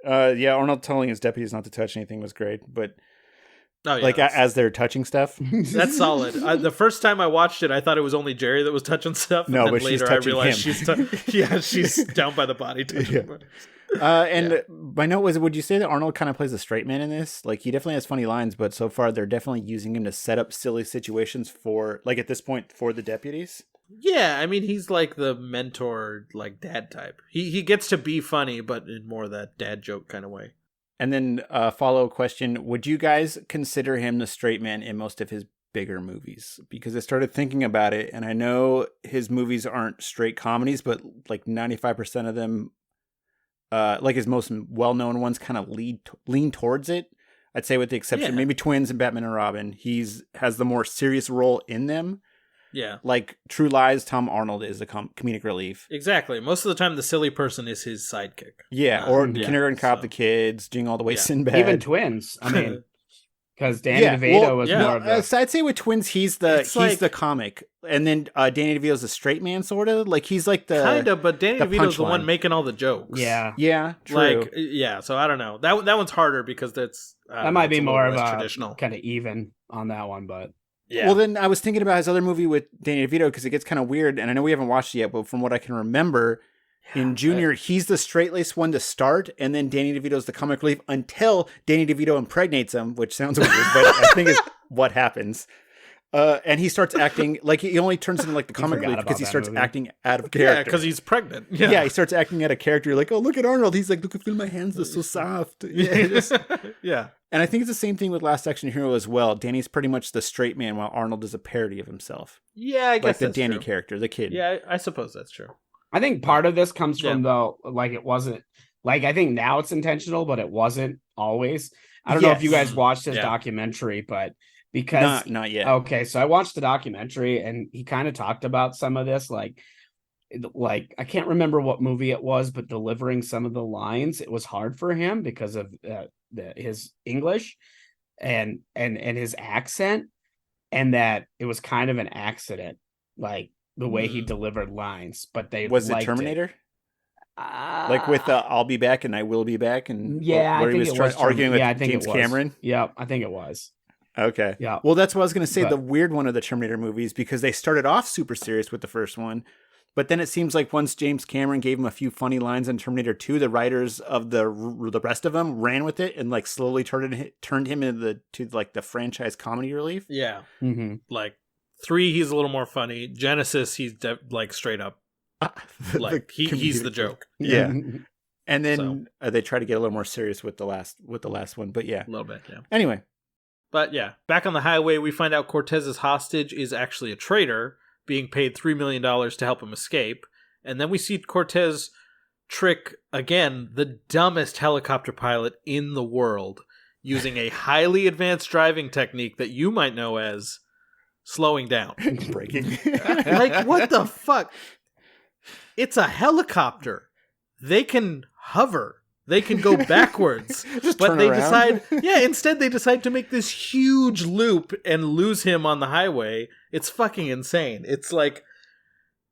Yeah, Arnold telling his deputies not to touch anything was great, but Oh yeah. like that's, as they're touching stuff. that's solid. The first time I watched it, I thought it was only Jerry that was touching stuff. No, and then but she's later I touching realized him. she's down by the body touching Yeah. bodies. And my note was, would you say that Arnold kind of plays a straight man in this? Like, he definitely has funny lines, but so far they're definitely using him to set up silly situations for, like, at this point, for the deputies. Yeah, I mean he's like the mentor, like dad type. He gets to be funny, but in more that dad joke kind of way. And then follow question, would you guys consider him the straight man in most of his bigger movies? Because I started thinking about it, and I know his movies aren't straight comedies, but like 95% of them, like his most well-known ones, kind of lean towards it. I'd say with the exception, Yeah. maybe Twins and Batman and Robin, has the more serious role in them. Yeah. Like True Lies, Tom Arnold is a comedic relief. Exactly. Most of the time, the silly person is his sidekick. Yeah, or Yeah, Kindergarten Cop, so- The Kids, Jingle All the Way, Yeah. Sinbad. Even Twins. I mean, because Danny DeVito was more of the. So I'd say with Twins, he's the like- comic, and then Danny DeVito's the straight man, sort of. Like he's like the Kind of, but Danny the DeVito's the one punchline. making all the jokes. Yeah. Yeah, true. Like, yeah, so I don't know. That one's harder because that's... That might be it's a more little of less a traditional. kind of even on that one, but Yeah. Well, then I was thinking about his other movie with Danny DeVito because it gets kind of weird, and I know we haven't watched it yet, but from what I can remember, in Junior, he's the straight-laced one to start, and then Danny DeVito's the comic relief until Danny DeVito impregnates him, which sounds weird, but I think is what happens. And he starts acting like he only turns into like the comic forgot relief because about he that starts movie. acting out of Yeah, character. because he's pregnant. Yeah, he starts acting out of character. You're like, oh, look at Arnold. He's like, look, feel my hands. They're so soft. Yeah, just- Yeah. And I think it's the same thing with Last Action Hero as well. Danny's pretty much the straight man while Arnold is a parody of himself. Yeah, I guess Like the that's Danny true. character, the kid. Yeah, I suppose that's true. I think part of this comes from though, like it wasn't like I think now it's intentional, but it wasn't always. I don't know if you Yes. guys watched his Yeah. documentary, but because Not yet. okay, so I watched the documentary and he kind of talked about some of this, like I can't remember what movie it was, but delivering some of the lines, it was hard for him because of his English and his accent, and that it was kind of an accident, like the way he delivered lines. But they Was it liked Terminator? Like with I'll be back and I will be back, and yeah, where I he think was it was arguing with I think James it was. Cameron. Yeah, I think it was. Okay. Yeah. Well, that's what I was going to say. But- the weird one of the Terminator movies, because they started off super serious with the first one, but then it seems like once James Cameron gave him a few funny lines in Terminator 2, the writers of the rest of them ran with it and like slowly turned him into the franchise comedy relief. Yeah. Mm-hmm. Like 3, he's a little more funny. Genesis, he's like straight up. Like he's the joke. Yeah. And then So- they try to get a little more serious with the last one, but yeah. A little bit, yeah. Anyway, But yeah, back on the highway, we find out Cortez's hostage is actually a traitor being paid $3 million to help him escape. And then we see Cortez trick, again, the dumbest helicopter pilot in the world using a highly advanced driving technique that you might know as slowing down. breaking. Like, what the fuck? It's a helicopter. They can hover. They can go backwards. Just but turn they around. instead they decide to make this huge loop and lose him on the highway. It's fucking insane. It's like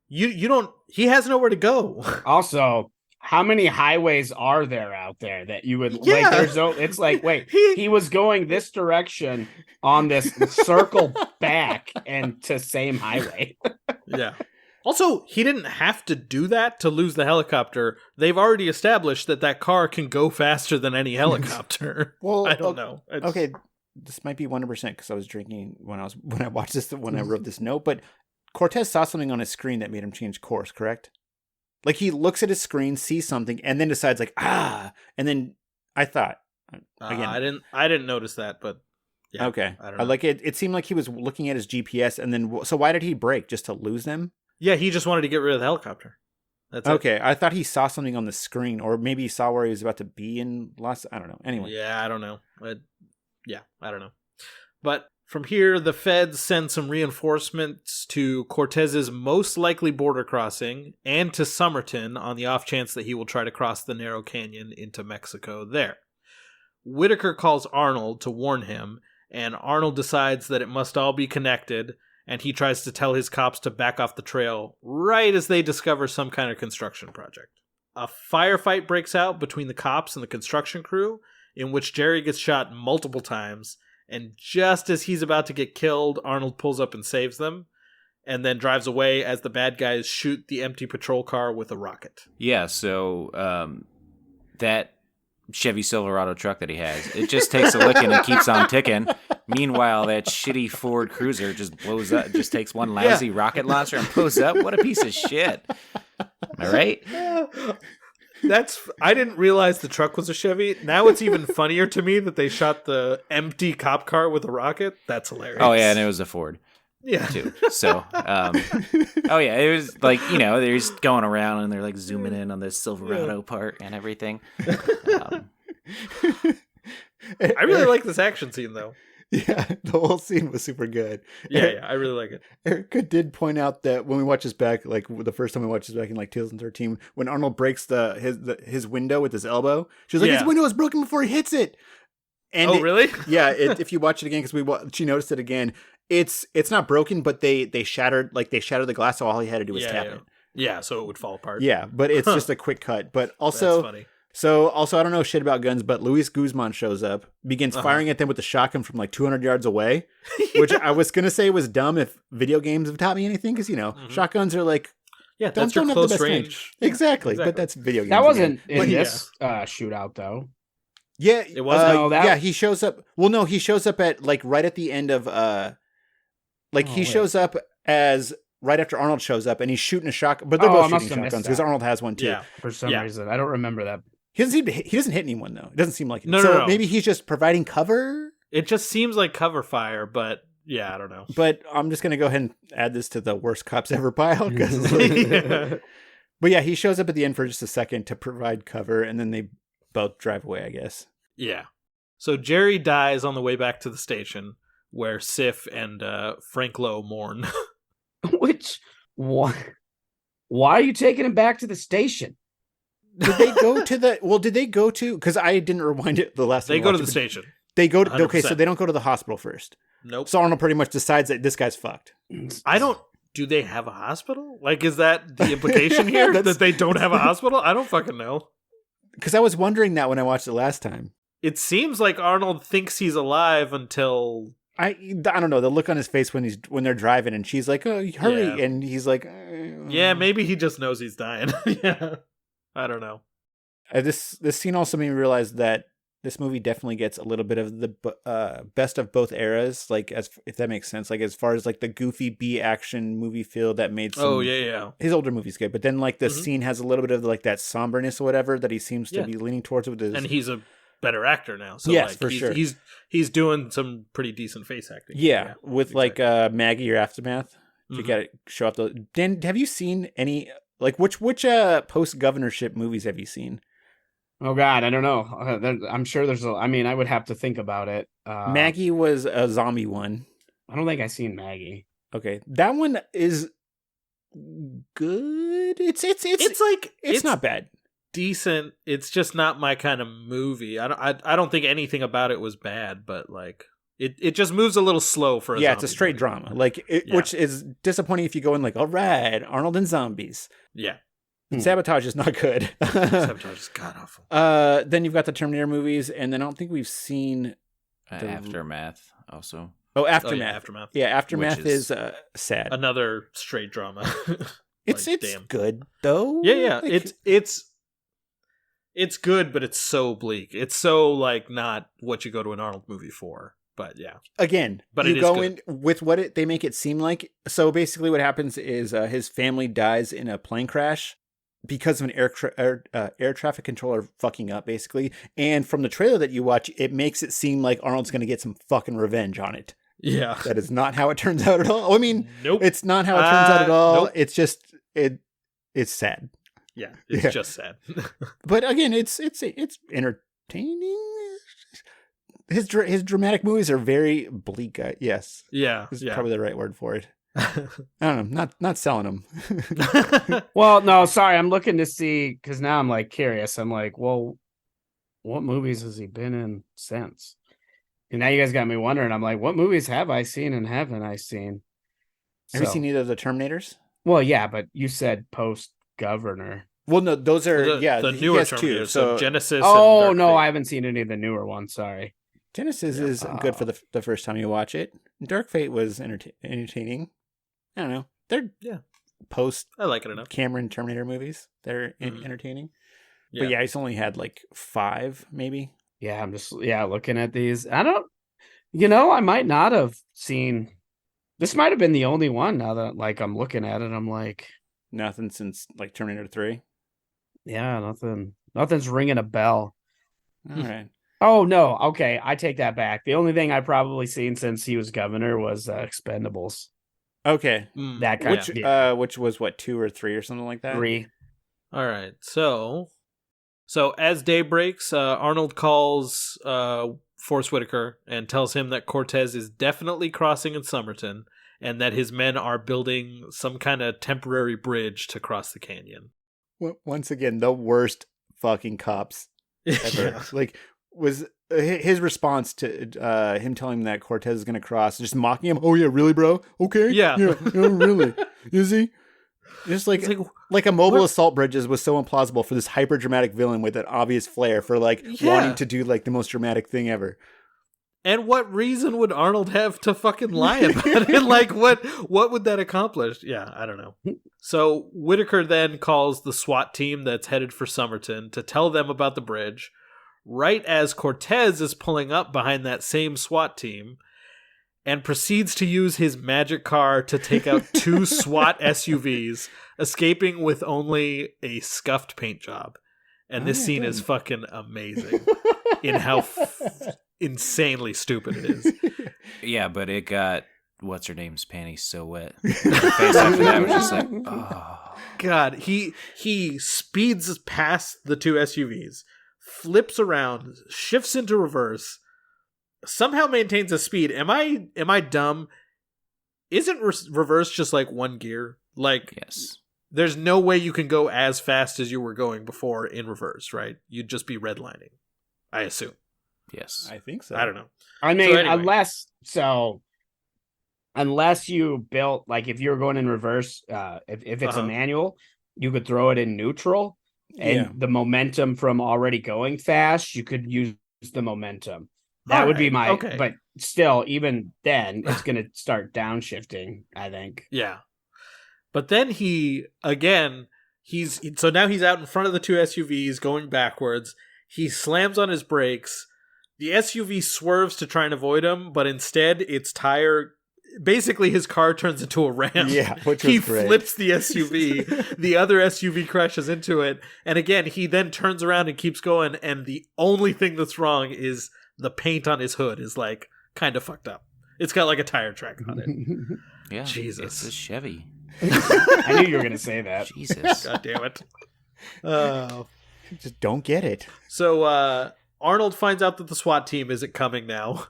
you don't he has nowhere to go. Also, how many highways are there out there that you would Yeah. like? There's no. It's like wait, he was going this direction on this circle back and to same highway. Yeah. Also, he didn't have to do that to lose the helicopter. They've already established that car can go faster than any helicopter. Well, I don't know. It's- Okay, this might be 100% because I was drinking when I watched this when I wrote this note. But Cortez saw something on his screen that made him change course. Correct? Like he looks at his screen, sees something, and then decides like and then I thought again. I didn't notice that, but yeah, Okay, I don't know. like it seemed like he was looking at his GPS, and then so why did he brake just to lose them? Yeah, he just wanted to get rid of the helicopter. That's it. Okay, I thought he saw something on the screen, or maybe he saw where he was about to be in Los. I don't know. Anyway, Yeah, I don't know. I don't know. But from here, the feds send some reinforcements to Cortez's most likely border crossing and to Somerton on the off chance that he will try to cross the narrow canyon into Mexico there. Whitaker calls Arnold to warn him, and Arnold decides that it must all be connected, and he tries to tell his cops to back off the trail right as they discover some kind of construction project. A firefight breaks out between the cops and the construction crew, in which Jerry gets shot multiple times, and just as he's about to get killed, Arnold pulls up and saves them, and then drives away as the bad guys shoot the empty patrol car with a rocket. Yeah, so that Chevy Silverado truck that he has, it just takes a licking and keeps on ticking. Meanwhile, that shitty Ford Cruiser just blows up, just takes one lousy rocket launcher and blows up. What a piece of shit. Am I right? I didn't realize the truck was a Chevy. Now it's even funnier to me that they shot the empty cop car with a rocket. That's hilarious. Oh, yeah, and it was a Ford. Yeah. Too. So, oh yeah, it was like, they're just going around and they're like zooming in on this Silverado part and everything. I really like this action scene though. Yeah, the whole scene was super good. Yeah, I really like it. Erica did point out that when we watched this back, like the first time we watched this back in like 2013, when Arnold breaks his window with his elbow, she was like, "His window was broken before he hits it." And really? Yeah. If you watch it again, because she noticed it again, it's not broken, but they shattered the glass, so all he had to do was tap it. Yeah, so it would fall apart. Yeah, but it's just a quick cut. But also, that's funny. So also, I don't know shit about guns, but Luis Guzman shows up, begins firing at them with a shotgun from like 200 yards away, which I was going to say was dumb if video games have taught me anything, because, shotguns are like, that's your close range. Exactly, but that's video games. That wasn't in this shootout, though. Yeah, it was. He shows up. Well, no, he shows up at like right at the end of, shows up as right after Arnold shows up, and he's shooting a shotgun, but they're both shooting shotguns because Arnold has one too. Yeah, for some reason, I don't remember that. He doesn't hit anyone though. It doesn't seem like it. No. Maybe he's just providing cover. It just seems like cover fire, but I don't know. But I'm just gonna go ahead and add this to the worst cops ever pile. But yeah, he shows up at the end for just a second to provide cover, and then they both drive away, I guess. Yeah. So Jerry dies on the way back to the station, where Sif and Frank Lowe mourn. Why are you taking him back to the station? Did they go to because I didn't rewind it the last time. They go to the station. They go to 100%. Okay, so they don't go to the hospital first. Nope. So Arnold pretty much decides that this guy's fucked. Do they have a hospital? Like, is that the implication here? That they don't have a hospital? I don't fucking know. Because I was wondering that when I watched it last time. It seems like Arnold thinks he's alive until I don't know, the look on his face when they're driving, and she's like, "Oh, hurry!" Yeah. And he's like, "Yeah, maybe he just knows he's dying." Yeah, I don't know. This scene also made me realize that this movie definitely gets a little bit of the best of both eras, like if that makes sense. Like as far as like the goofy B action movie feel that made some, his older movies good, but then like the scene has a little bit of like that somberness or whatever that he seems to be leaning towards with his, and he's a better actor now. So yes, like, for sure. He's doing some pretty decent face acting. Yeah, with exactly. Like Maggie or Aftermath. You gotta show up the. Dan, have you seen any like which post governorship movies have you seen? Oh God, I don't know. I'm sure there's I would have to think about it. Maggie was a zombie one. I don't think I've seen Maggie. Okay, that one is good. It's not bad. Decent. It's just not my kind of movie. I don't think anything about it was bad, but like it just moves a little slow for a zombie it's a straight movie. drama. Like which is disappointing if you go in like, all right, Arnold and zombies. Yeah. Sabotage is not good. Sabotage is god awful. Then you've got the Terminator movies, and then I don't think we've seen Aftermath also. Oh, Aftermath. Oh, yeah, Aftermath. Yeah, Aftermath is sad. Another straight drama. It's good though. Yeah. Like, it's good, but it's so bleak. It's so like not what you go to an Arnold movie for. But yeah, again, but you go in with what they make it seem like. So basically, what happens is his family dies in a plane crash because of an air traffic controller fucking up, basically. And from the trailer that you watch, it makes it seem like Arnold's going to get some fucking revenge on it. Yeah, that is not how it turns out at all. I mean, nope, it's not how it turns out at all. Nope. It's just it's sad. Yeah, it's just sad. But again, it's entertaining. His dramatic movies are very bleak. Yes. Yeah. Is probably the right word for it. I don't know. Not selling them. Well, no, sorry. I'm looking to see because now I'm like curious. I'm like, well, what movies has he been in since? And now you guys got me wondering. I'm like, what movies have I seen and haven't I seen? Have you seen either of the Terminators? Well, yeah, but you said post Governor. Well, no, those are the newer Terminators. So Genesis. Oh and no, Fate. I haven't seen any of the newer ones. Sorry. Genesis is good for the first time you watch it. Dark Fate was entertaining. I don't know. They're post. I like it enough. Cameron Terminator movies. They're entertaining. Yeah. But yeah, he's only had like 5, maybe. Yeah, I'm just looking at these. I don't. I might not have seen. This might have been the only one. Now that like I'm looking at it, I'm like nothing since like Terminator 3. Yeah, nothing. Nothing's ringing a bell. All right. Oh no. Okay, I take that back. The only thing I've probably seen since he was governor was Expendables. Okay, that kind which was what 2 or 3 or something like that. 3. All right. So as day breaks, Arnold calls Forrest Whitaker and tells him that Cortez is definitely crossing in Somerton and that his men are building some kind of temporary bridge to cross the canyon. Once again, the worst fucking cops ever. Yeah. Like, was his response to him telling him that Cortez is going to cross, just mocking him? Oh yeah, really, bro? Okay, Yeah. really? Is he? Just like a mobile assault bridges was so implausible for this hyper dramatic villain with an obvious flair for like wanting to do like the most dramatic thing ever. And what reason would Arnold have to fucking lie about it? Like, what would that accomplish? Yeah, I don't know. So Whitaker then calls the SWAT team that's headed for Somerton to tell them about the bridge, right as Cortez is pulling up behind that same SWAT team, and proceeds to use his magic car to take out 2 SWAT SUVs, escaping with only a scuffed paint job. And this scene is fucking amazing in how insanely stupid it is. Yeah, but it got what's her name's panties so wet. The face after that was just like, oh God, he speeds past the 2 SUVs, flips around, shifts into reverse, somehow maintains a speed. Am I dumb? Isn't reverse just like 1 gear? Like, yes. There's no way you can go as fast as you were going before in reverse, right? You'd just be redlining, I assume. Yes. I think so. I don't know. I mean, So anyway. unless you built, like, if you're going in reverse, if it's a manual, you could throw it in neutral, and the momentum from already going fast, you could use the momentum. That would be my, okay. But still, even then, it's going to start downshifting, I think. Yeah. But then so now he's out in front of the 2 SUVs going backwards. He slams on his brakes. The SUV swerves to try and avoid him, but instead basically his car turns into a ram. Yeah, which was great. Flips the SUV. The other SUV crashes into it. And again, he then turns around and keeps going. And the only thing that's wrong is the paint on his hood is like kind of fucked up. It's got like a tire track on it. Yeah. Jesus. It's a Chevy. I knew you were going to say that. Jesus. God damn it. Oh. Just don't get it. So Arnold finds out that the SWAT team isn't coming now,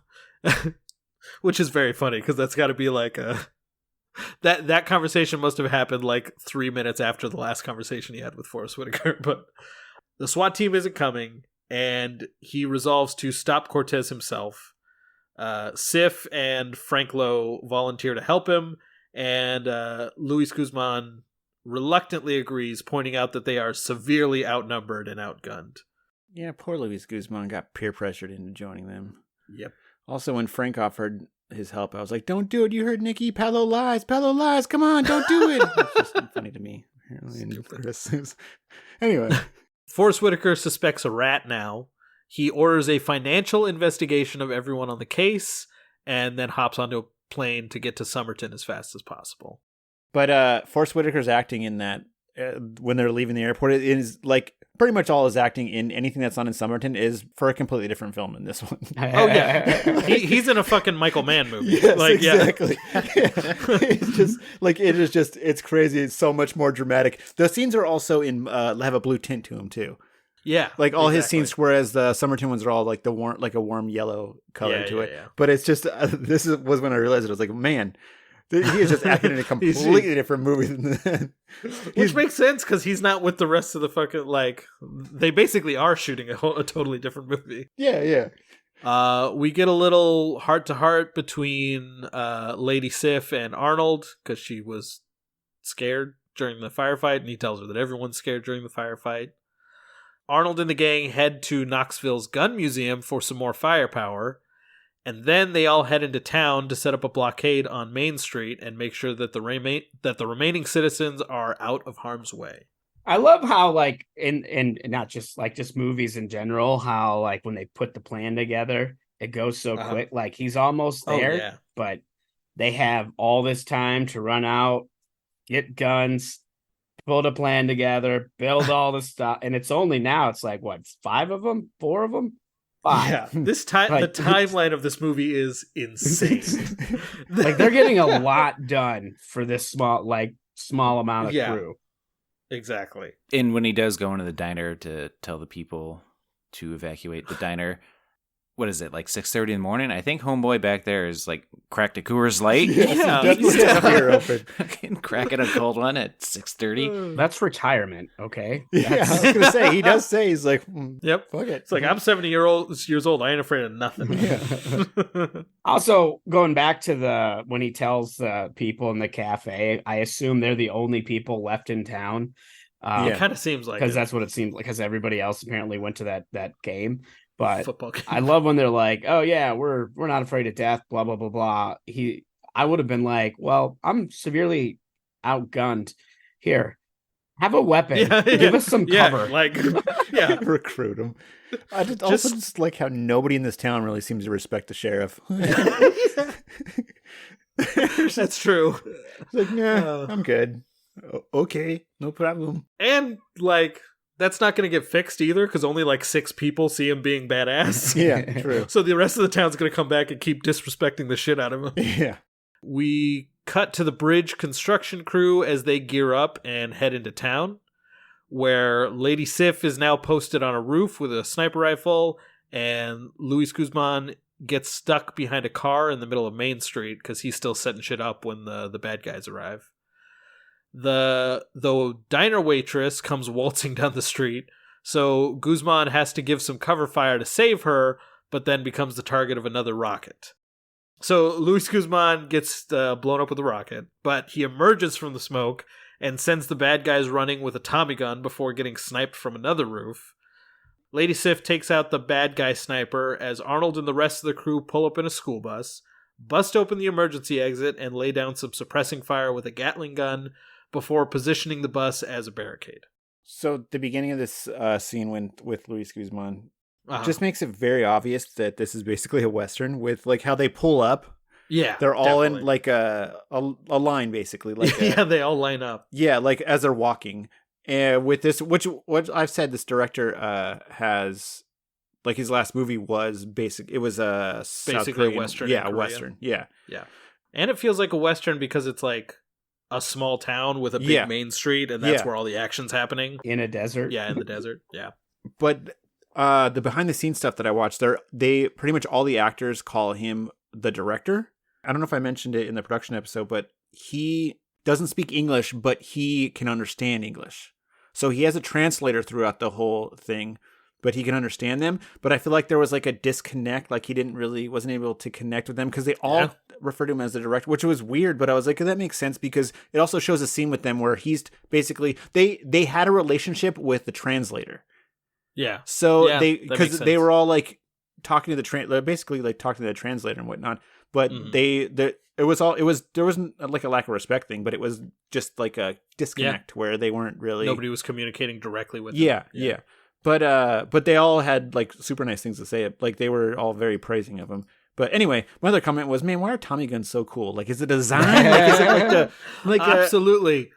which is very funny because that's got to be like that conversation must have happened like 3 minutes after the last conversation he had with Forrest Whitaker. But the SWAT team isn't coming, and he resolves to stop Cortez himself. Sif and Frank Lowe volunteer to help him, and Luis Guzman reluctantly agrees, pointing out that they are severely outnumbered and outgunned. Yeah, poor Luis Guzman got peer pressured into joining them. Yep. Also, when Frank offered his help, I was like, don't do it. You heard Nikki. Paolo lies. Come on, don't do it. It's just funny to me. Anyway. Forrest Whitaker suspects a rat now. He orders a financial investigation of everyone on the case and then hops onto a plane to get to Somerton as fast as possible. But Forrest Whitaker's acting in that when they're leaving the airport, it is like pretty much all his acting in anything that's on in Somerton is for a completely different film than this one. Oh yeah, he's in a fucking Michael Mann movie. Yes, like, exactly. Yeah. It's just like it's crazy. It's so much more dramatic. The scenes are also have a blue tint to them too. Yeah, like all his scenes, whereas the Somerton ones are all like a warm yellow color to it. Yeah. But it's just was when I realized it. I was like, man. He is just acting in a completely different movie than that. Which makes sense because he's not with the rest of the fucking, like, they basically are shooting a totally different movie. Yeah. We get a little heart-to-heart between Lady Sif and Arnold because she was scared during the firefight, and he tells her that everyone's scared during the firefight. Arnold and the gang head to Knoxville's gun museum for some more firepower. And then they all head into town to set up a blockade on Main Street and make sure that the remaining citizens are out of harm's way. I love how, like, in not just like just movies in general, how like when they put the plan together, it goes so quick. Like he's almost there, but they have all this time to run out, get guns, pull the plan together, build all the stuff, and it's only now. It's like what, 4 of them? 5. Yeah, the timeline of this movie is insane. Like they're getting a lot done for this small amount of crew. Exactly. And when he does go into the diner to tell the people to evacuate the diner, what is it, like 6:30 in the morning? I think homeboy back there is like cracked a Coors Light. Definitely have your open. Cracking a cold one at 6:30. That's retirement, okay? Yeah, I was gonna say he does say he's like, Yep. fuck it. It's like, I'm 70 years old. I ain't afraid of nothing. Yeah. Also, going back to when he tells the people in the cafe, I assume they're the only people left in town. It kind of seems like because it. that's what it seems like. Because everybody else apparently went to that game. But Football game. I love when they're like, "Oh yeah, we're not afraid of death." Blah blah blah blah. I would have been like, "Well, I'm severely outgunned. Here, have a weapon. Give us some cover." Yeah. Recruit him. I just like how nobody in this town really seems to respect the sheriff. That's true. It's like, nah, I'm good. Okay, no problem. And like, that's not going to get fixed either, because only like 6 people see him being badass. Yeah, true. So the rest of the town's going to come back and keep disrespecting the shit out of him. Yeah. We cut to the bridge construction crew as they gear up and head into town, where Lady Sif is now posted on a roof with a sniper rifle, and Luis Guzman gets stuck behind a car in the middle of Main Street because he's still setting shit up when the bad guys arrive. The diner waitress comes waltzing down the street, so Guzman has to give some cover fire to save her, but then becomes the target of another rocket. So Luis Guzman gets blown up with a rocket, but he emerges from the smoke and sends the bad guys running with a Tommy gun before getting sniped from another roof. Lady Sif takes out the bad guy sniper as Arnold and the rest of the crew pull up in a school bus, bust open the emergency exit, and lay down some suppressing fire with a Gatling gun before positioning the bus as a barricade. So the beginning of this scene with Luis Guzman just makes it very obvious that this is basically a Western, with like how they pull up. Yeah, they're all definitely in like a line, basically. Like yeah, they all line up. Yeah, like as they're walking. And with this, what I've said, this director has, like, his last movie was it was a basically a Western. Yeah, a Western. Yeah. And it feels like a Western because it's like a small town with a big main street, and that's where all the action's happening. In a desert. Yeah, in the desert. Yeah. But the behind the scenes stuff that I watched, they pretty much all the actors call him the director. I don't know if I mentioned it in the production episode, but he doesn't speak English, but he can understand English. So he has a translator throughout the whole thing, but he can understand them. But I feel like there was like a disconnect, like he wasn't able to connect with them, because they all refer to him as the director, which was weird. But I was like, that makes sense, because it also shows a scene with them where he's basically, they had a relationship with the translator. Yeah. So because they were all like talking to basically like talking to the translator and whatnot. But there wasn't like a lack of respect thing, but it was just like a disconnect where they weren't really, nobody was communicating directly with them. Yeah. But they all had like super nice things to say. Like they were all very praising of him. But anyway, my other comment was, man, why are Tommy guns so cool? Like, is it a design? Like, is it like absolutely.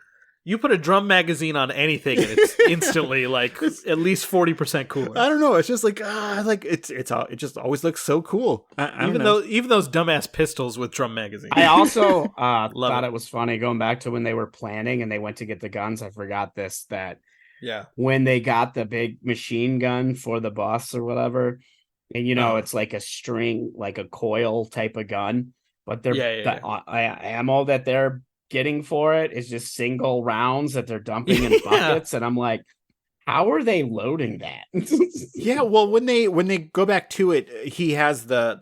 You put a drum magazine on anything, and it's instantly like at least 40% cooler. I don't know. It's just like it just always looks so cool. Even those dumbass pistols with drum magazines. I also thought it was funny going back to when they were planning and they went to get the guns. I forgot that when they got the big machine gun for the bus or whatever, and it's like a string, like a coil type of gun, but the ammo that they're getting for it is just single rounds that they're dumping in buckets, and I'm like, how are they loading that? Yeah, well, when they go back to it, he has the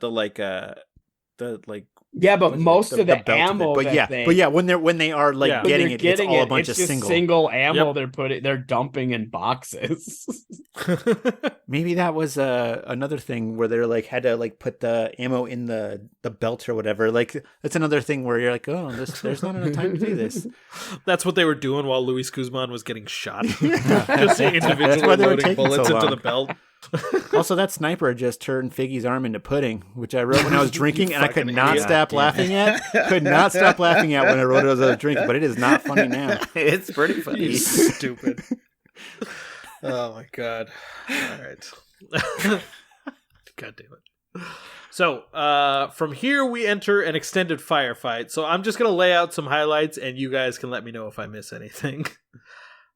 but most of the ammo, when they are like getting it, it's all a bunch of single ammo. They're dumping in boxes. Maybe that was another thing where they're like had to like put the ammo in the belt or whatever. Like that's another thing where you're like, oh, there's not enough time to do this. That's what they were doing while Luis Guzman was getting shot. Just individually loading bullets into the belt. Also, that sniper just turned Figgy's arm into pudding, which I wrote when I was drinking, and I could not stop laughing at. Could not stop laughing at when I wrote it as I was drinking, but it is not funny now. It's pretty funny. You're stupid. Oh my god! All right. God damn it. So, from here we enter an extended firefight. So I'm just gonna lay out some highlights, and you guys can let me know if I miss anything.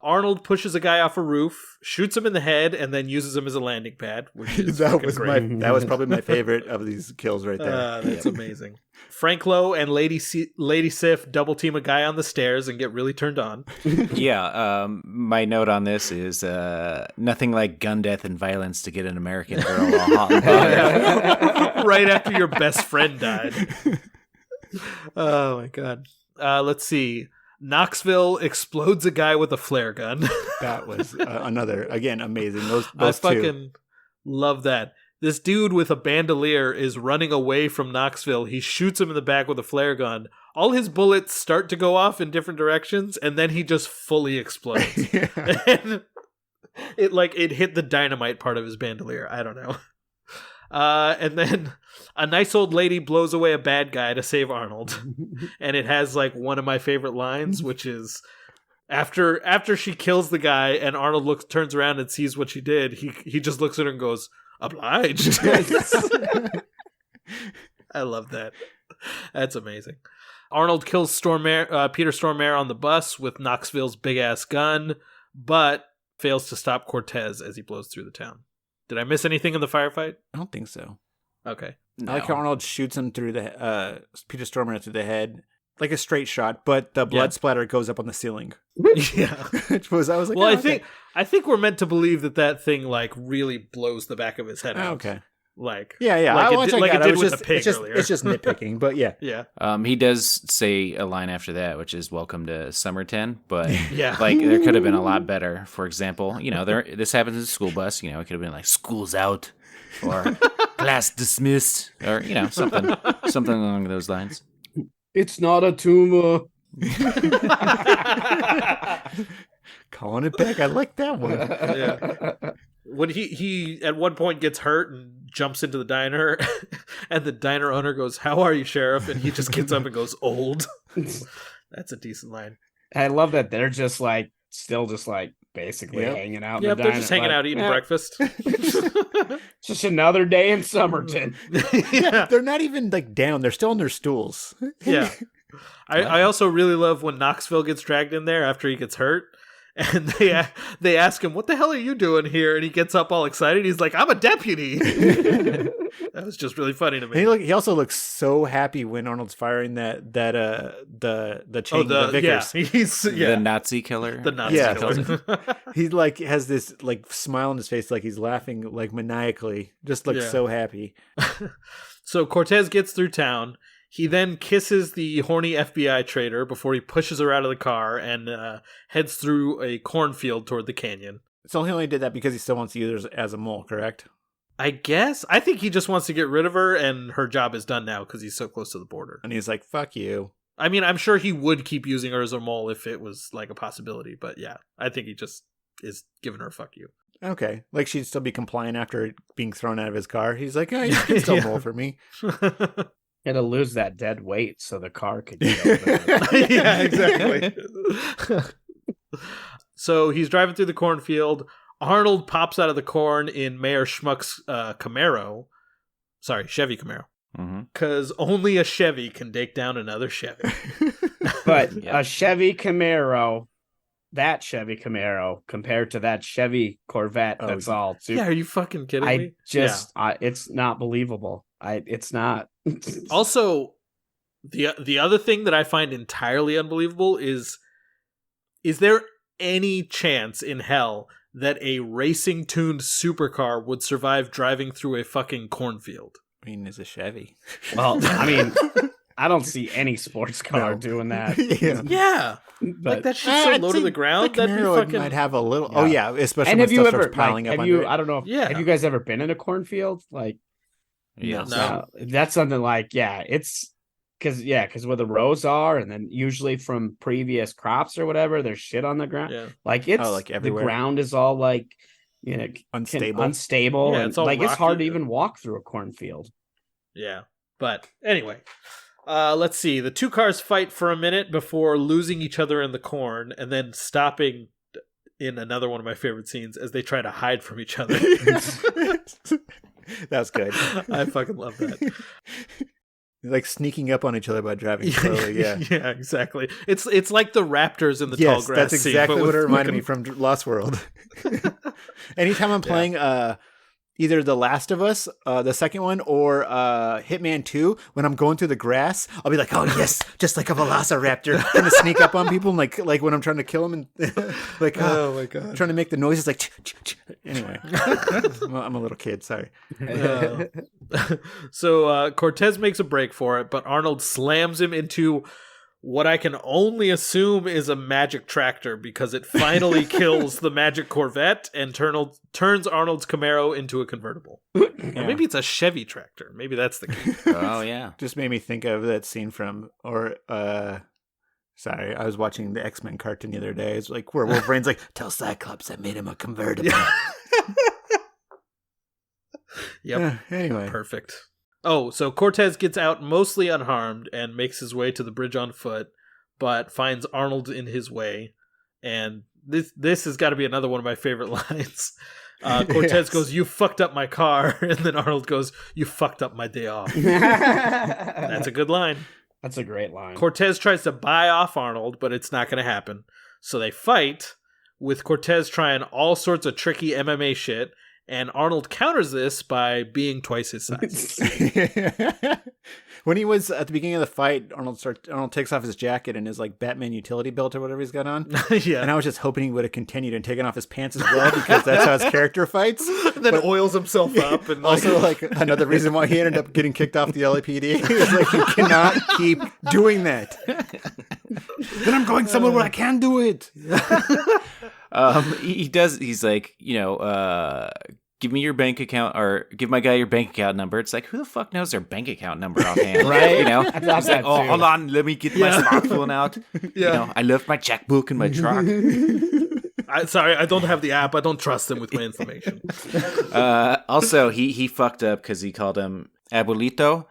Arnold pushes a guy off a roof, shoots him in the head, and then uses him as a landing pad, which is that great. was probably my favorite of these kills right there. That's amazing. Frank Lowe and Lady Sif double team a guy on the stairs and get really turned on. Yeah, my note on this is nothing like gun death and violence to get an American girl all hot and bothered. Right after your best friend died. Oh my god. Let's see. Knoxville explodes a guy with a flare gun. That was another, again, amazing. Those I two. fucking love that. This dude with a bandolier is running away from Knoxville. He shoots him in the back with a flare gun. All his bullets start to go off in different directions, and then he just fully explodes. And it hit the dynamite part of his bandolier. I don't know. And then a nice old lady blows away a bad guy to save Arnold. And it has like one of my favorite lines, which is after she kills the guy and Arnold turns around and sees what she did, he just looks at her and goes, "Obliged." I love that. That's amazing. Arnold kills Peter Stormare on the bus with Knoxville's big ass gun, but fails to stop Cortez as he blows through the town. Did I miss anything in the firefight? I don't think so. Okay. No. I like how Arnold shoots him through the Peter Stormare through the head, like a straight shot, but the blood splatter goes up on the ceiling. Yeah. Which was, I was like, well, oh, I think we're meant to believe that thing like really blows the back of his head out. okay. Like Yeah. like it did with the pig earlier. It's just nitpicking, but yeah. Yeah. He does say a line after that, which is "Welcome to Summerton," but Yeah. like there could have been a lot better. For example, this happens in a school bus. It could have been like "School's out" or "Class dismissed" or something along those lines. It's not a tumor. Calling it back. I like that one. Yeah. When he at one point gets hurt and jumps into the diner, and the diner owner goes, "How are you, Sheriff?" And he just gets up and goes, "Old." That's a decent line. I love that they're just like still just like basically hanging out. Yeah, in the they're diner, just hanging out eating breakfast. Just another day in Summerton. Yeah. They're not even like down. They're still on their stools. Yeah. I also really love when Knoxville gets dragged in there after he gets hurt. And they ask him, "What the hell are you doing here?" And he gets up all excited. He's like, "I'm a deputy." That was just really funny to me. And he also looks so happy when Arnold's firing the chain the Vickers. Yeah, he's The Nazi killer. The Nazi killer. He like has this like smile on his face, like he's laughing like maniacally. Just looks so happy. So Cortez gets through town. He then kisses the horny FBI trader before he pushes her out of the car and heads through a cornfield toward the canyon. So he only did that because he still wants to use her as a mole, correct? I guess. I think he just wants to get rid of her, and her job is done now because he's so close to the border. And he's like, "Fuck you." I mean, I'm sure he would keep using her as a mole if it was like a possibility, but yeah, I think he just is giving her a fuck you. Okay. Like she'd still be compliant after being thrown out of his car. He's like, "Oh, you can still mole for me." Had to lose that dead weight so the car could get over. Yeah, exactly. So he's driving through the cornfield. Arnold pops out of the corn in Mayor Schmuck's Chevy Camaro. Because only a Chevy can take down another Chevy. But a Chevy Camaro, that Chevy Camaro, compared to that Chevy Corvette, that's all. Yeah, are you fucking kidding me? It's not believable. It's not. Also, the other thing that I find entirely unbelievable is there any chance in hell that a racing tuned supercar would survive driving through a fucking cornfield? I mean, it's a Chevy. Well, I mean, I don't see any sports car doing that. Yeah. But, like that shit's so low to the ground. The That'd be Camaro fucking. might have a little. Yeah. Oh yeah, especially and when have you stuff ever starts piling up have you? under it. I don't know. Have you guys ever been in a cornfield? Like, Yeah. No. That's something like it's because where the rows are, and then usually from previous crops or whatever, there's shit on the ground. Yeah. Like it's like the everywhere. ground is all like unstable, Yeah, and it's all like it's hard rocky. to even walk through a cornfield. Yeah. But anyway, let's see. The two cars fight for a minute before losing each other in the corn and then stopping in another one of my favorite scenes as they try to hide from each other. That's good. I fucking love that. Like sneaking up on each other by driving slowly. Yeah, yeah, exactly. It's like the raptors in the tall yes, grass. that's scene, exactly but what it with reminded me fucking- from Lost World. Anytime I'm playing either The Last of Us, the second one, or Hitman 2, when I'm going through the grass, I'll be like, oh yes, just like a velociraptor, trying to sneak up on people, and like when I'm trying to kill them, and like Oh my god. trying to make the noises like. Anyway, I'm a little kid. Sorry. So Cortez makes a break for it, but Arnold slams him into what I can only assume is a magic tractor because it finally kills the magic Corvette and turns Arnold's Camaro into a convertible. Or maybe it's a Chevy tractor. Maybe that's the key. Oh yeah. Just made me think of that scene from, sorry, I was watching the X-Men cartoon the other day. It's like where Wolverine's like, tell Cyclops I made him a convertible. Yep. Anyway. Perfect. Oh, so Cortez gets out mostly unharmed and makes his way to the bridge on foot, but finds Arnold in his way. And this has got to be another one of my favorite lines. Cortez Yes. goes, "You fucked up my car," and then Arnold goes, "You fucked up my day off." That's a good line. That's a great line. Cortez tries to buy off Arnold, but it's not going to happen. So they fight, with Cortez trying all sorts of tricky MMA shit, and Arnold counters this by being twice his size. When he was at the beginning of the fight, Arnold takes off his jacket and his like Batman utility belt or whatever he's got on. Yeah. And I was just hoping he would have continued and taken off his pants as well because that's how his character fights. Then oils himself up, and Also, like another reason why he ended up getting kicked off the LAPD is like you cannot keep doing that. Then I'm going somewhere where I can do it. He does. He's like, give me your bank account, or give my guy your bank account number. It's like, who the fuck knows their bank account number offhand? Right? You know? I thought He's like, that oh, too. hold on, let me get my smartphone out. Yeah. I left my checkbook in my truck. Sorry, I don't have the app. I don't trust him with my information. Also, he fucked up because he called him abuelito,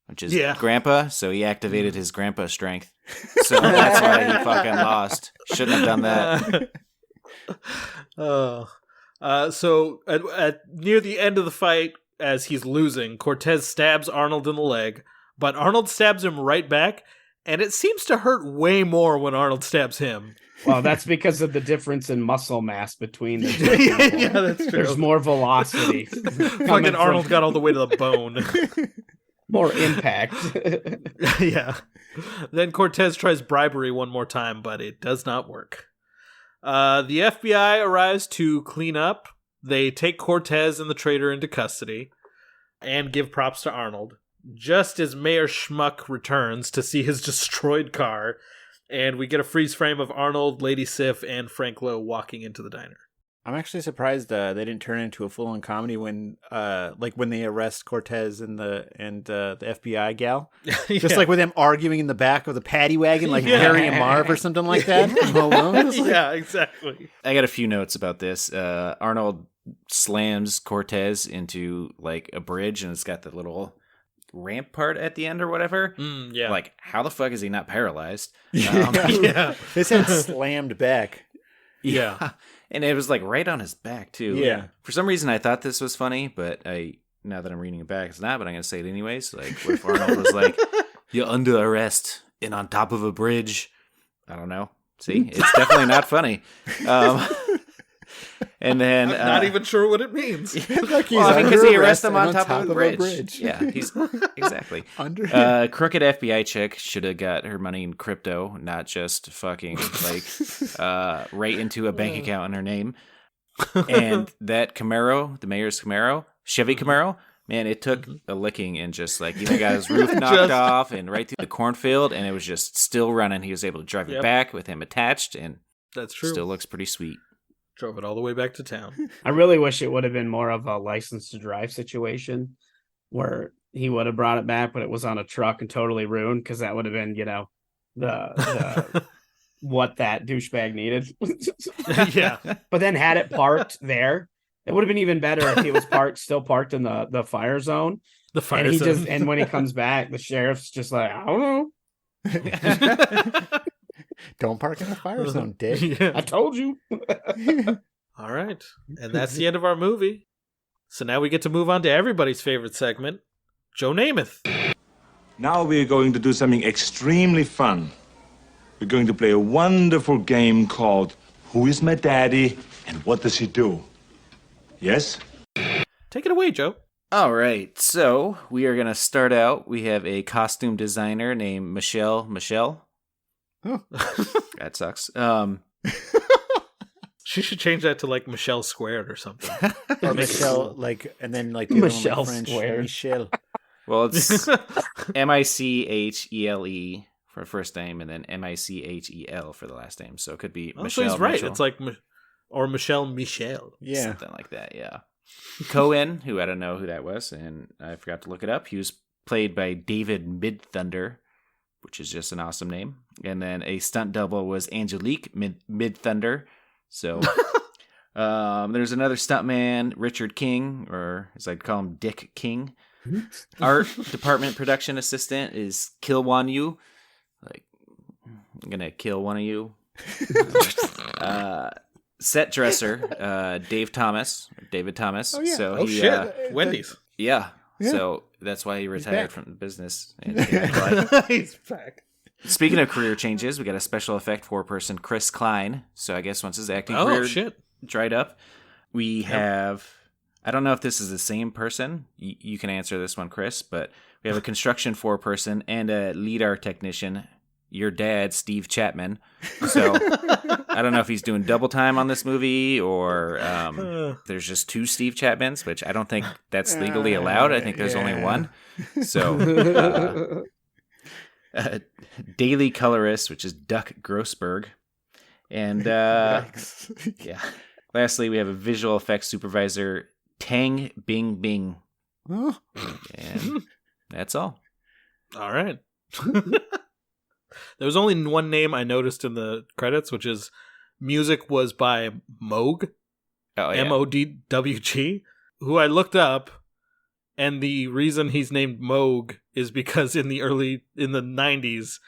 which is grandpa. So he activated his grandpa strength. So that's why he fucking lost. Shouldn't have done that. So at near the end of the fight, as he's losing, Cortez stabs Arnold in the leg, but Arnold stabs him right back, and it seems to hurt way more when Arnold stabs him. Well, that's because of the difference in muscle mass between the two people. Yeah, that's true. There's more velocity. Fucking Arnold got all the way to the bone. More impact. Yeah. Then Cortez tries bribery one more time, but it does not work. The FBI arrives to clean up. They take Cortez and the traitor into custody and give props to Arnold. Just as Mayor Schmuck returns to see his destroyed car, and we get a freeze frame of Arnold, Lady Sif, and Frank Lowe walking into the diner. I'm actually surprised they didn't turn it into a full-on comedy when they arrest Cortez and the FBI gal, just like with them arguing in the back of the paddy wagon, like Harry and Marv or something like that. Yeah, exactly. I got a few notes about this. Arnold slams Cortez into like a bridge, and it's got the little ramp part at the end or whatever. Yeah. Like, how the fuck is he not paralyzed? Yeah. His head slammed back. Yeah. And it was like right on his back too. Yeah. For some reason I thought this was funny, but now that I'm reading it back, it's not, but I'm going to say it anyways. Like, what if Arnold was like, you're under arrest and on top of a bridge? I don't know. See, it's definitely not funny. And then I'm not even sure what it means. Like because he arrests him on and top of a bridge. Yeah, he's exactly. Crooked FBI chick should have got her money in crypto, not just fucking like right into a bank account in her name. And that Camaro, the mayor's Camaro, Chevy Camaro, man, it took a licking and just like even got his roof knocked off and right through the cornfield, and it was just still running. He was able to drive it back with him attached, and that's true. Still looks pretty sweet. Drove it all the way back to town. I really wish it would have been more of a license to drive situation where he would have brought it back, but it was on a truck and totally ruined, because that would have been, the what that douchebag needed. Yeah. But then had it parked there, it would have been even better if he was still parked in the fire zone. The fire zone. And when he comes back, the sheriff's just like, I don't know. Don't park in the fire zone, dick. Yeah. I told you. All right. And that's the end of our movie. So now we get to move on to everybody's favorite segment, Joe Namath. Now we're going to do something extremely fun. We're going to play a wonderful game called Who is My Daddy and What Does He Do? Yes? Take it away, Joe. All right, so we are going to start out. We have a costume designer named Michelle. Oh. That sucks. She should change that to like Michelle Squared or something. Or Michelle, like, and then like the other one, like, Michelle French, Squared. Michelle. Well, it's Michele for first name and then Michel for the last name. So it could be Oh, Michelle. so he's right. Mitchell, It's like, or Michelle. Yeah. something like that. Yeah. Cohen, who I don't know who that was, and I forgot to look it up. He was played by David Midthunder, which is just an awesome name. And then a stunt double was Angelique Midthunder. So there's another stuntman, Richard King, or as I'd call him, Dick King. Art department production assistant is Kill One You. Like, I'm gonna kill one of you. Set dresser, David Thomas. Oh, yeah. So Oh he, shit, Wendy's. yeah. Yeah. So that's why he retired back. from the business. And came back. He's back. Speaking of career changes, we got a special effect 4-person Chris Klein. So I guess once his acting Oh career shit. dried up, we have. I don't know if this is the same person. You can answer this one, Chris. But we have a construction 4-person and a lead art technician. Your dad, Steve Chapman. So I don't know if he's doing double time on this movie or there's just 2 Steve Chapmans, which I don't think that's legally allowed. I think there's only one. So daily colorist, which is Duck Grossberg. And yeah. Lastly, we have a visual effects supervisor, Tang Bing Bing. Oh. And that's all. All right. There was only one name I noticed in the credits, which is music was by Moog, Oh, yeah. Modwg, who I looked up, and the reason he's named Moog is because in the 90s,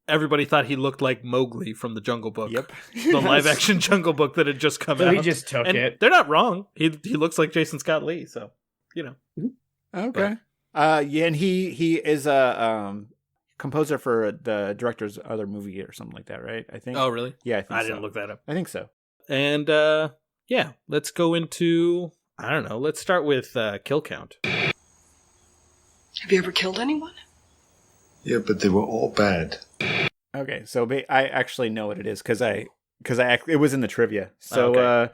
everybody thought he looked like Mowgli from the Jungle Book. Yep. The live action Jungle Book that had just come So out. he just took and it. they're not wrong. He looks like Jason Scott Lee, so you know. Okay. Yeah, and he is a composer for the director's other movie or something like that, right? I think. Oh, really? Yeah, I think I so. didn't look that up. I think so. And yeah, let's go into, I don't know, let's start with kill count. Have you ever killed anyone? Yeah, but they were all bad. Okay, so I actually know what it is because it was in the trivia. So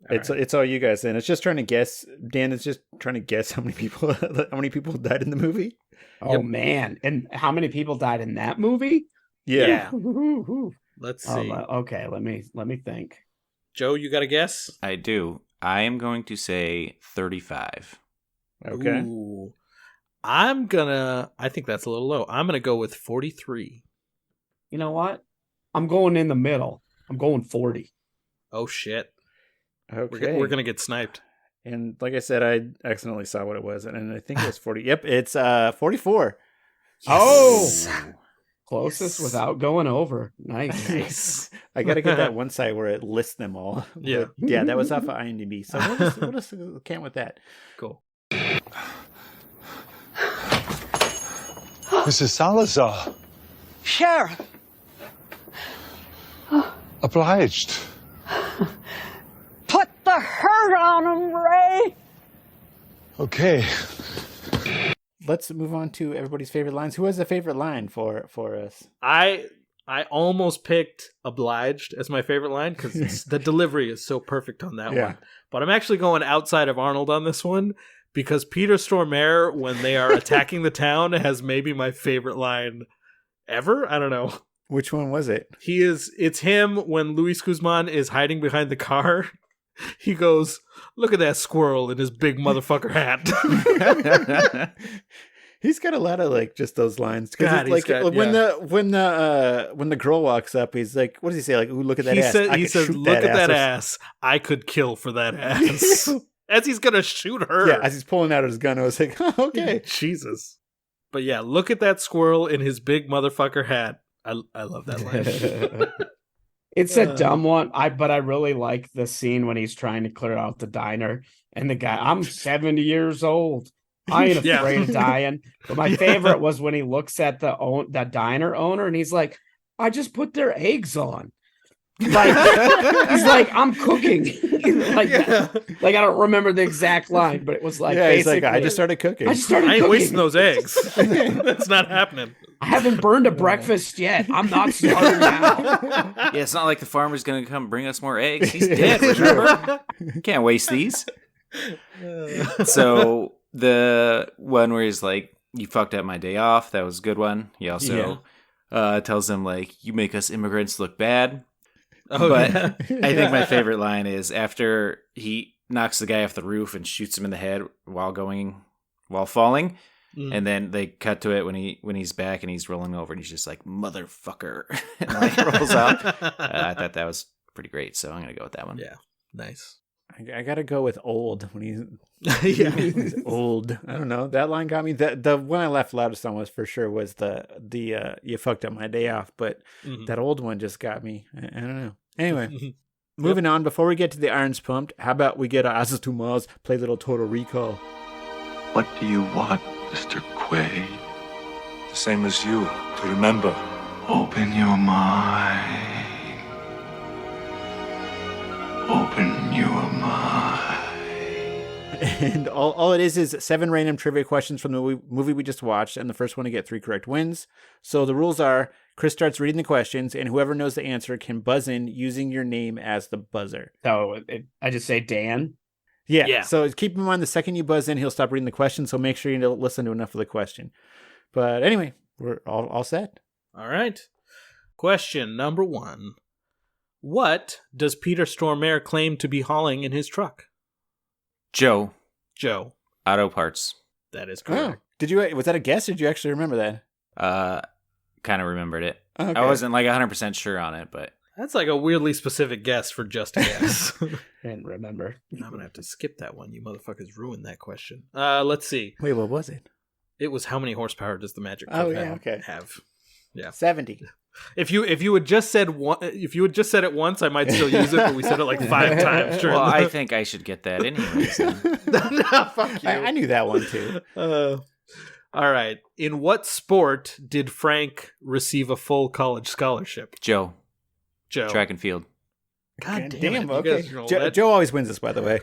Okay. it's all you guys, and it's just trying to guess. Dan is just trying to guess how many people died in the movie. Oh man! And how many people died in that movie? Yeah. Ooh. Let's Oh, see. okay, let me think. Joe, you got a guess? I do. I am going to say 35. Okay. Ooh. I think that's a little low. I'm going to go with 43. You know what? I'm going in the middle. I'm going 40. Oh, shit. Okay. We're going to get sniped. And like I said, I accidentally saw what it was, and I think it was 40. Yep, it's 44. Oh, closest without going over. Nice. I got to get that one site where it lists them all. Yeah. But, yeah, that was off of IMDb. So we'll just count with that. Cool. Mrs. Salazar. Sheriff. Obliged. Put the hurt on him, Ray. Okay. Let's move on to everybody's favorite lines. Who has a favorite line for us? I almost picked obliged as my favorite line because the delivery is so perfect on that Yeah. one. But I'm actually going outside of Arnold on this one because Peter Stormare, when they are attacking the town, has maybe my favorite line ever. I don't know. Which one was it? It's him when Luis Guzman is hiding behind the car. He goes, "Look at that squirrel in his big motherfucker hat." He's got a lot of like just those lines. God, It's like he's got- when the girl walks up, he's like, "What does he say? Like, ooh, look at that He ass." said, I he could says, shoot "Look at that or- ass. I could kill for that ass." As he's gonna shoot her. Yeah, as he's pulling out his gun, I was like, oh, "Okay." Jesus. But yeah, look at that squirrel in his big motherfucker hat. I love that line. It's a dumb one. But I really like the scene when he's trying to clear out the diner and the guy, I'm 70 years old. I ain't Yeah. afraid of dying. But my favorite was when he looks at the diner owner and he's like, I just put their eggs on. Like he's like, I'm cooking. like I don't remember the exact line, but it was like, he's like, basically, I just started cooking. I I ain't cooking. wasting those eggs. That's not happening. I haven't burned a breakfast yet. I'm not starting now. Yeah, it's not like the farmer's going to come bring us more eggs. He's dead, remember? Can't waste these. So the one where he's like, you fucked up my day off. That was a good one. He also tells him, like, you make us immigrants look bad. But I think my favorite line is after he knocks the guy off the roof and shoots him in the head while falling. And then they cut to it when he's back and he's rolling over and he's just like, motherfucker, and like rolls out. I thought that was pretty great, so I'm gonna go with that one. Yeah, nice. I gotta go with old when he's Yeah. old. I don't know. That line got me. The one I laughed loudest on was for sure was the you fucked up my day off, but that old one just got me. I don't know. Anyway, moving on. Before we get to the irons pumped, how about we get our asses to Mars, play a little Total Recall. What do you want, Mr. Quaid? The same as you, to remember. Open your mind. Open your mind. And all it is 7 random trivia questions from the movie we just watched, and the first one to get 3 correct wins. So the rules are, Chris starts reading the questions, and whoever knows the answer can buzz in using your name as the buzzer. So I just say Dan. Yeah. So keep in mind, the second you buzz in, he'll stop reading the question, so make sure you don't listen to enough of the question. But anyway, we're all set. All right. Question number 1. What does Peter Stormare claim to be hauling in his truck? Joe, Auto parts. That is correct. Was that a guess, or did you actually remember that? Kind of remembered it. Okay. I wasn't like 100% sure on it, but That's like a weirdly specific guess for just a guess. I didn't remember. I'm going to have to skip that one. You motherfuckers ruined that question. Let's see. Wait, what was it? It was how many horsepower does the Magic Oh, Truck yeah, okay. have? Yeah. 70. If you had just said it once, I might still use it, but we said it like 5 times. well, I think I should get that anyways. No, fuck you. I knew that one too. All right. In what sport did Frank receive a full college scholarship? Joe, Joe. track and field. God damn it. You Okay. guys are all Joe always wins this, by the way.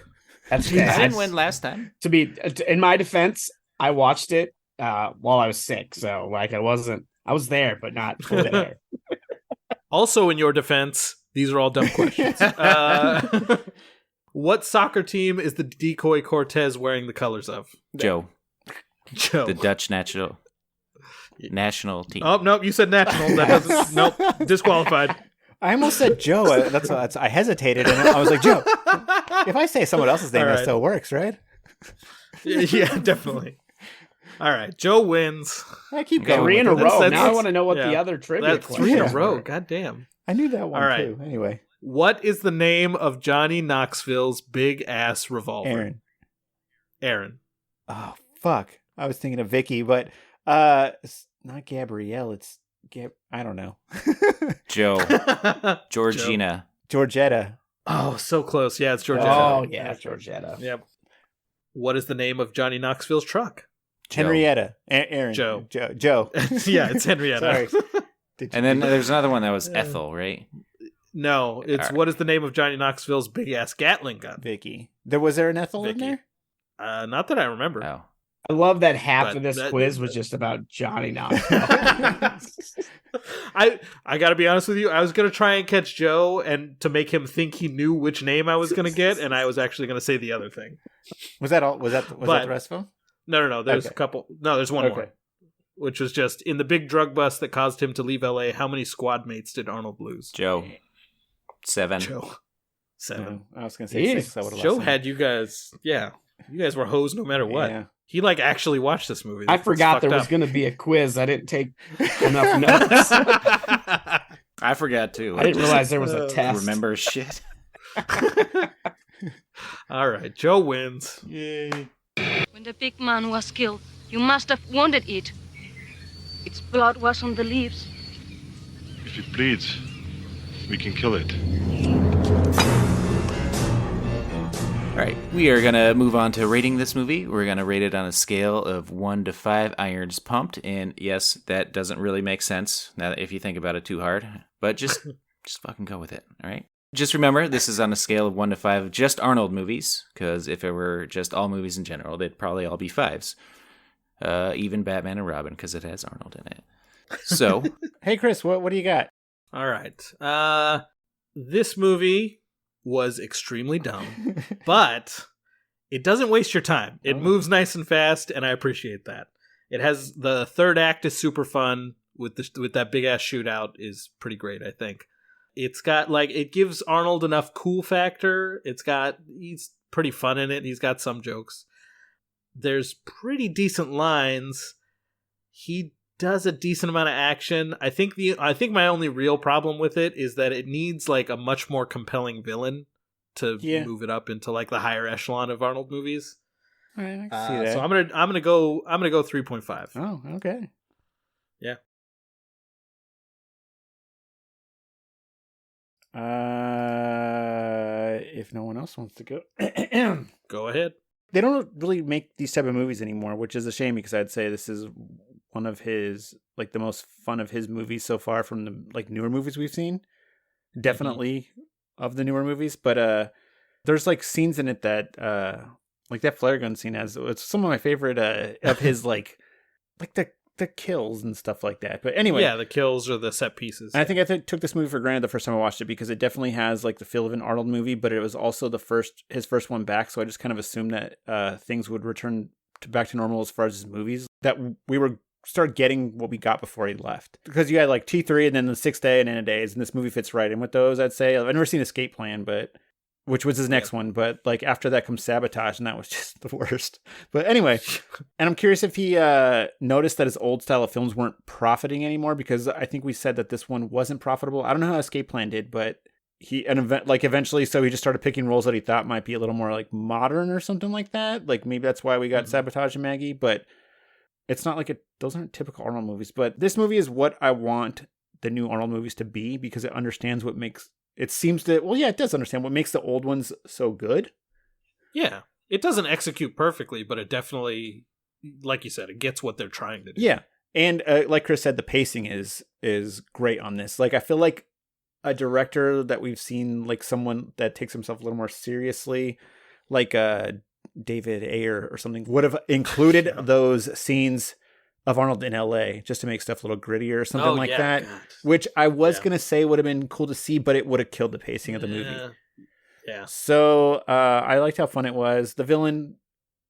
That's He didn't win last time. To be in my defense, I watched it while I was sick, so like I was there, but not fully there. Also, in your defense, these are all dumb questions. What soccer team is the decoy Cortez wearing the colors of? Joe, Joe. the Dutch national team. Oh, nope, you said national. That doesn't. Nope, disqualified. I almost said Joe. That's I hesitated, and I was like, Joe. If I say someone else's name, All right. that still works, right? Yeah, definitely. All right, Joe wins. I keep Okay, going. 3 in a with it. row. That's- Now I want to know what the yeah. other trivia That's 3 in a questions row. were. God damn. I knew that one All right. too. Anyway, What is the name of Johnny Knoxville's big ass revolver? Aaron. Oh fuck! I was thinking of Vicky, but it's not Gabrielle. It's I don't know. Joe, Georgina. Georgetta. Oh, so close. Yeah, it's Georgetta. Oh yeah, Georgetta. Yep. What is the name of Johnny Knoxville's truck? Henrietta. Aaron. Joe. Joe. Yeah, it's Henrietta. Sorry. And then there's another one that was Ethel, right? No, it's Alright. what is the name of Johnny Knoxville's big ass Gatling gun? Vicky. Was there an Ethel in Vicky. there? Not that I remember. Oh. I love that half But of this that- quiz was just about Johnny Knoxville. I got to be honest with you. I was gonna try and catch Joe and to make him think he knew which name I was gonna get, and I was actually gonna say the other thing. Was that all? Was that the rest of them? No. There's Okay. a couple. No, there's one Okay. more. Which was just in the big drug bust that caused him to leave LA. How many squad mates did Arnold lose? Joe, 7. Joe. 7. I was going to say Jeez. 6. I would've Joe lost had you guys. Yeah, you guys were hosed no matter what. Yeah. He like actually watched this movie. I That's forgot there fucked was up. going to be a quiz. I didn't take enough notes. I forgot too. I didn't just realize there was a test. remember shit. All right, Joe wins. Yay. When the big man was killed, you must have wanted it. Its blood was on the leaves. If it bleeds, we can kill it. All All right, we are going to move on to rating this movie. We're going to rate it on a scale of 1 to 5 irons pumped. And yes, that doesn't really make sense now if you think about it too hard. But just fucking go with it, all right? Just remember, this is on a scale of 1 to 5, just Arnold movies, because if it were just all movies in general, they'd probably all be 5s. Even Batman and Robin, because it has Arnold in it. So, Hey, Chris, what do you got? All right. This movie was extremely dumb, but it doesn't waste your time. It moves nice and fast, and I appreciate that. It has the third act is super fun with that big ass shootout is pretty great, I think. It's got it gives Arnold enough cool factor. He's pretty fun in it. He's got some jokes. There's pretty decent lines. He does a decent amount of action. I think my only real problem with it is that it needs a much more compelling villain to move it up into the higher echelon of Arnold movies. All right, I can see that. So I'm gonna go 3.5. Oh, okay. Yeah. If no one else wants to go, Go ahead. They don't really make these type of movies anymore, which is a shame because I'd say this is one of his the most fun of his movies so far from the newer movies we've seen. Definitely of the newer movies, but there's scenes in it that that flare gun scene it's some of my favorite of his the kills and stuff like that. But anyway, yeah, the kills or the set pieces. I think I took this movie for granted the first time I watched it because it definitely has the feel of an Arnold movie, but it was also his first one back. So I just kind of assumed that things would return back to normal as far as his movies, that we were start getting what we got before he left. Because you had T3 and then the 6th Day and End of Days, and this movie fits right in with those, I'd say. I've never seen Escape Plan, which was his next one, but after that comes Sabotage, and that was just the worst. But anyway, and I'm curious if he noticed that his old style of films weren't profiting anymore, because I think we said that this one wasn't profitable. I don't know how Escape Plan did, but eventually, so he just started picking roles that he thought might be a little more modern or something like that. Maybe that's why we got Sabotage and Maggie, but it's not those aren't typical Arnold movies. But this movie is what I want the new Arnold movies to be, because it understands what makes. It seems to, it does understand what makes the old ones so good. Yeah. It doesn't execute perfectly, but it definitely, like you said, it gets what they're trying to do. Yeah. And like Chris said, the pacing is great on this. I feel like a director that we've seen, someone that takes himself a little more seriously, David Ayer or something, would have included those scenes of Arnold in LA just to make stuff a little grittier or something that, God. Which I was going to say would have been cool to see, but it would have killed the pacing of the movie. Yeah. So I liked how fun it was. The villain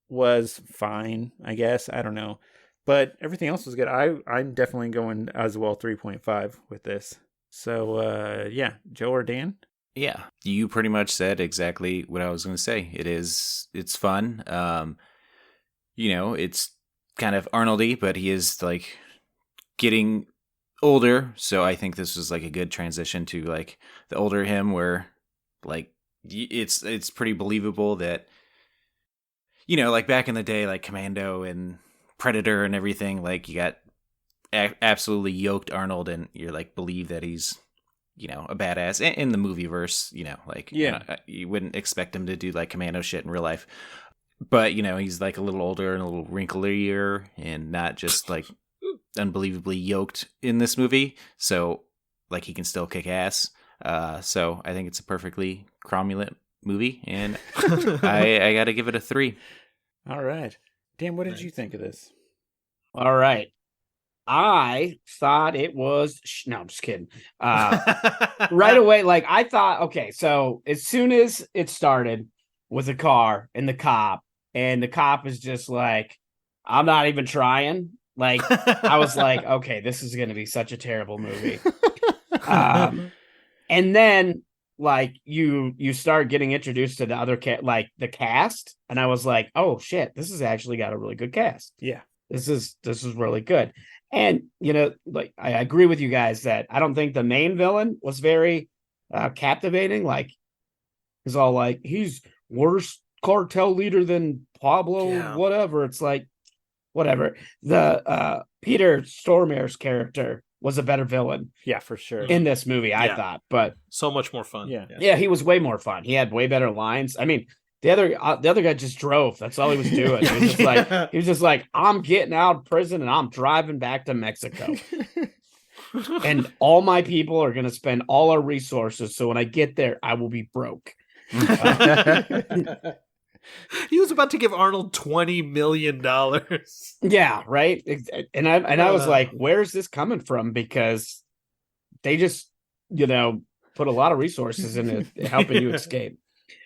was fine, I guess. I don't know. But everything else was good. I'm definitely going as well 3.5 with this. So yeah, Joe or Dan? Yeah, you pretty much said exactly what I was going to say. It's fun. It's kind of Arnold-y, but he is getting older, so I think this was a good transition to the older him, where it's pretty believable that back in the day, Commando and Predator and everything, you got absolutely yoked Arnold, and you're believe that he's a badass in the movie verse. You wouldn't expect him to do Commando shit in real life. But, he's a little older and a little wrinklier and not just unbelievably yoked in this movie. So he can still kick ass. So I think it's a perfectly cromulent movie, and I got to give it a 3. All right. Dan, what did you think of this? All right. I thought it was no, I'm just kidding. Right away, I thought, okay, so as soon as it started with the car and the cop is just I'm not even trying. I was okay, this is gonna be such a terrible movie. And then you start getting introduced to the other the cast, and I was oh shit, this has actually got a really good cast. Yeah. This is really good. And, I agree with you guys that I don't think the main villain was very captivating. He's all he's worse cartel leader than Pablo, whatever. It's whatever. The Peter Stormare's character was a better villain. Yeah, for sure. In this movie, I thought. But so much more fun. Yeah, he was way more fun. He had way better lines. I mean, The other guy just drove. That's all he was doing. He was just like, I'm getting out of prison and I'm driving back to Mexico. And all my people are going to spend all our resources. So when I get there, I will be broke. He was about to give Arnold $20 million. Yeah, right. And I was like, where's this coming from? Because they just, put a lot of resources into helping you escape.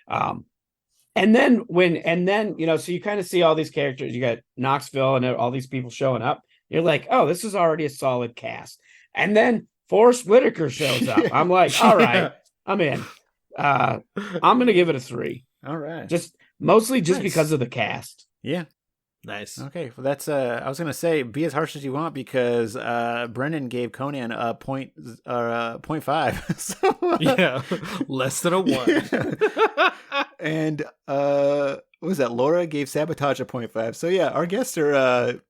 And then, so you kind of see all these characters, you got Knoxville and all these people showing up. You're like, oh, this is already a solid cast. And then Forrest Whitaker shows up. I'm like, all right, I'm in. I'm going to give it a 3. All right. Mostly Nice. because of the cast. Yeah. Nice. Okay. Well, that's, I was going to say, be as harsh as you want because Brennan gave Conan a 0.5. So, Yeah. Less than a 1. And what was that? Laura gave Sabotage a 0.5. So yeah, our guests are have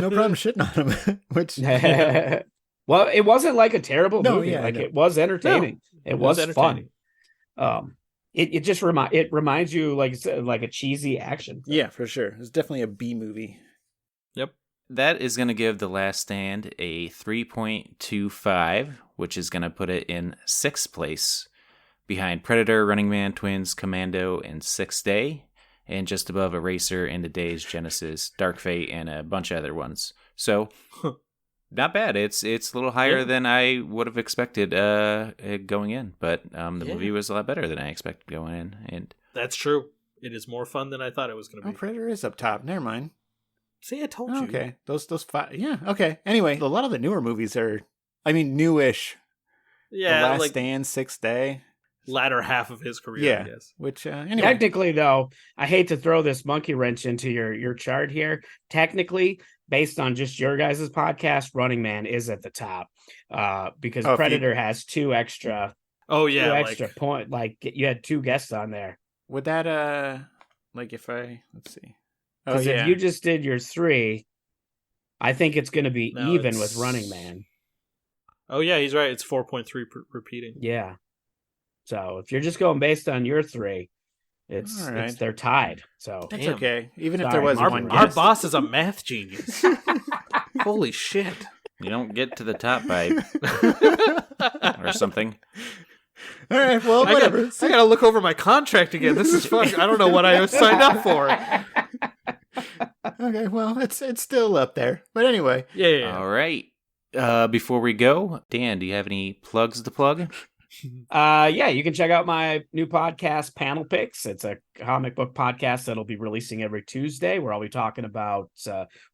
no problem shitting on them. Which well, it wasn't like a terrible movie. Yeah, it was entertaining. No, it was entertaining. fun. It just reminds you like a cheesy action film. yeah, for sure. It's definitely a B movie. Yep. That is going to give The Last Stand a 3.25, which is going to put it in 6th place, behind Predator, Running Man, Twins, Commando, and 6th Day, and just above Eraser, In the Days, Genesis, Dark Fate, and a bunch of other ones. So, not bad. It's a little higher than I would have expected going in, but the movie was a lot better than I expected going in. And That's true. It is more fun than I thought it was going to Oh, be. Predator is up top. Never mind. See, I told you. Okay, those 5. Yeah. Okay. Anyway, a lot of the newer movies are, newish. Yeah, The Last like Stand, 6th Day. latter half of his career, Yeah. I guess. Which anyway. Technically, though, I hate to throw this monkey wrench into your chart here. Technically, based on just your guys' podcast, Running Man is at the top because Predator has 2 extra. Oh yeah, 2 extra point. Like you had 2 guests on there. Would that if I let's see. Oh Because yeah. if you just did your 3, I think it's going to be No, even it's- with Running Man. Oh yeah, he's right. It's 4.3 repeating. Yeah. So if you're just going based on your 3, it's All right. they're tied. So That's Damn. okay. Even if Sorry, there was Mark, one Our guest. boss is a math genius. Holy shit. you don't get to the top by or something. All right. Well, whatever. I gotta look over my contract again. This is fun. I don't know what I signed up for. Okay. Well, it's still up there. But anyway. Yeah. All right. Before we go, Dan, do you have any plugs to plug? yeah, you can check out my new podcast, Panel Picks. It's a comic book podcast that'll be releasing every Tuesday, where I'll be talking about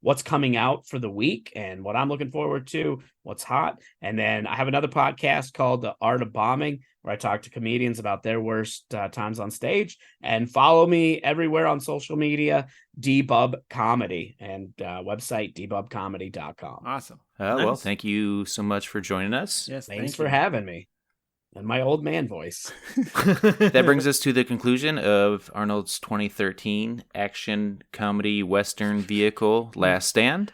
what's coming out for the week and what I'm looking forward to, what's hot. And then I have another podcast called The Art of Bombing, where I talk to comedians about their worst times on stage. And follow me everywhere on social media, Dbub Comedy, and website dbubcomedy.com. Awesome. Well, Nice. thank you so much for joining us. Yes. Thanks thank for you. having me. And my old man voice. That brings us to the conclusion of Arnold's 2013 action comedy western vehicle, Last Stand.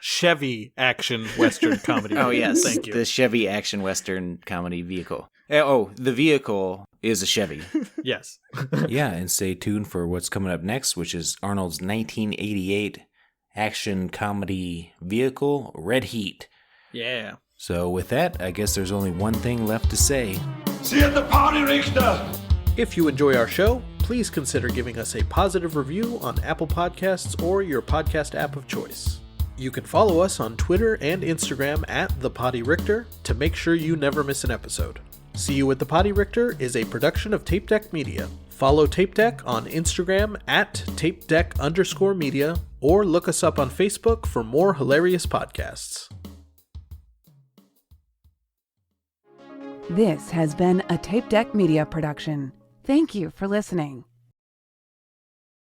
Chevy action western comedy. Oh, yes. Thank you. The Chevy action western comedy vehicle. Oh, the vehicle is a Chevy. Yes. Yeah, and stay tuned for what's coming up next, which is Arnold's 1988 action comedy vehicle, Red Heat. Yeah. So with that, I guess there's only one thing left to say. See you at the party, Richter! If you enjoy our show, please consider giving us a positive review on Apple Podcasts or your podcast app of choice. You can follow us on Twitter and Instagram at The Potty Richter to make sure you never miss an episode. See You at the Potty Richter is a production of Tape Deck Media. Follow Tape Deck on Instagram at tapedeck_media or look us up on Facebook for more hilarious podcasts. This has been a Tape Deck Media production. Thank you for listening.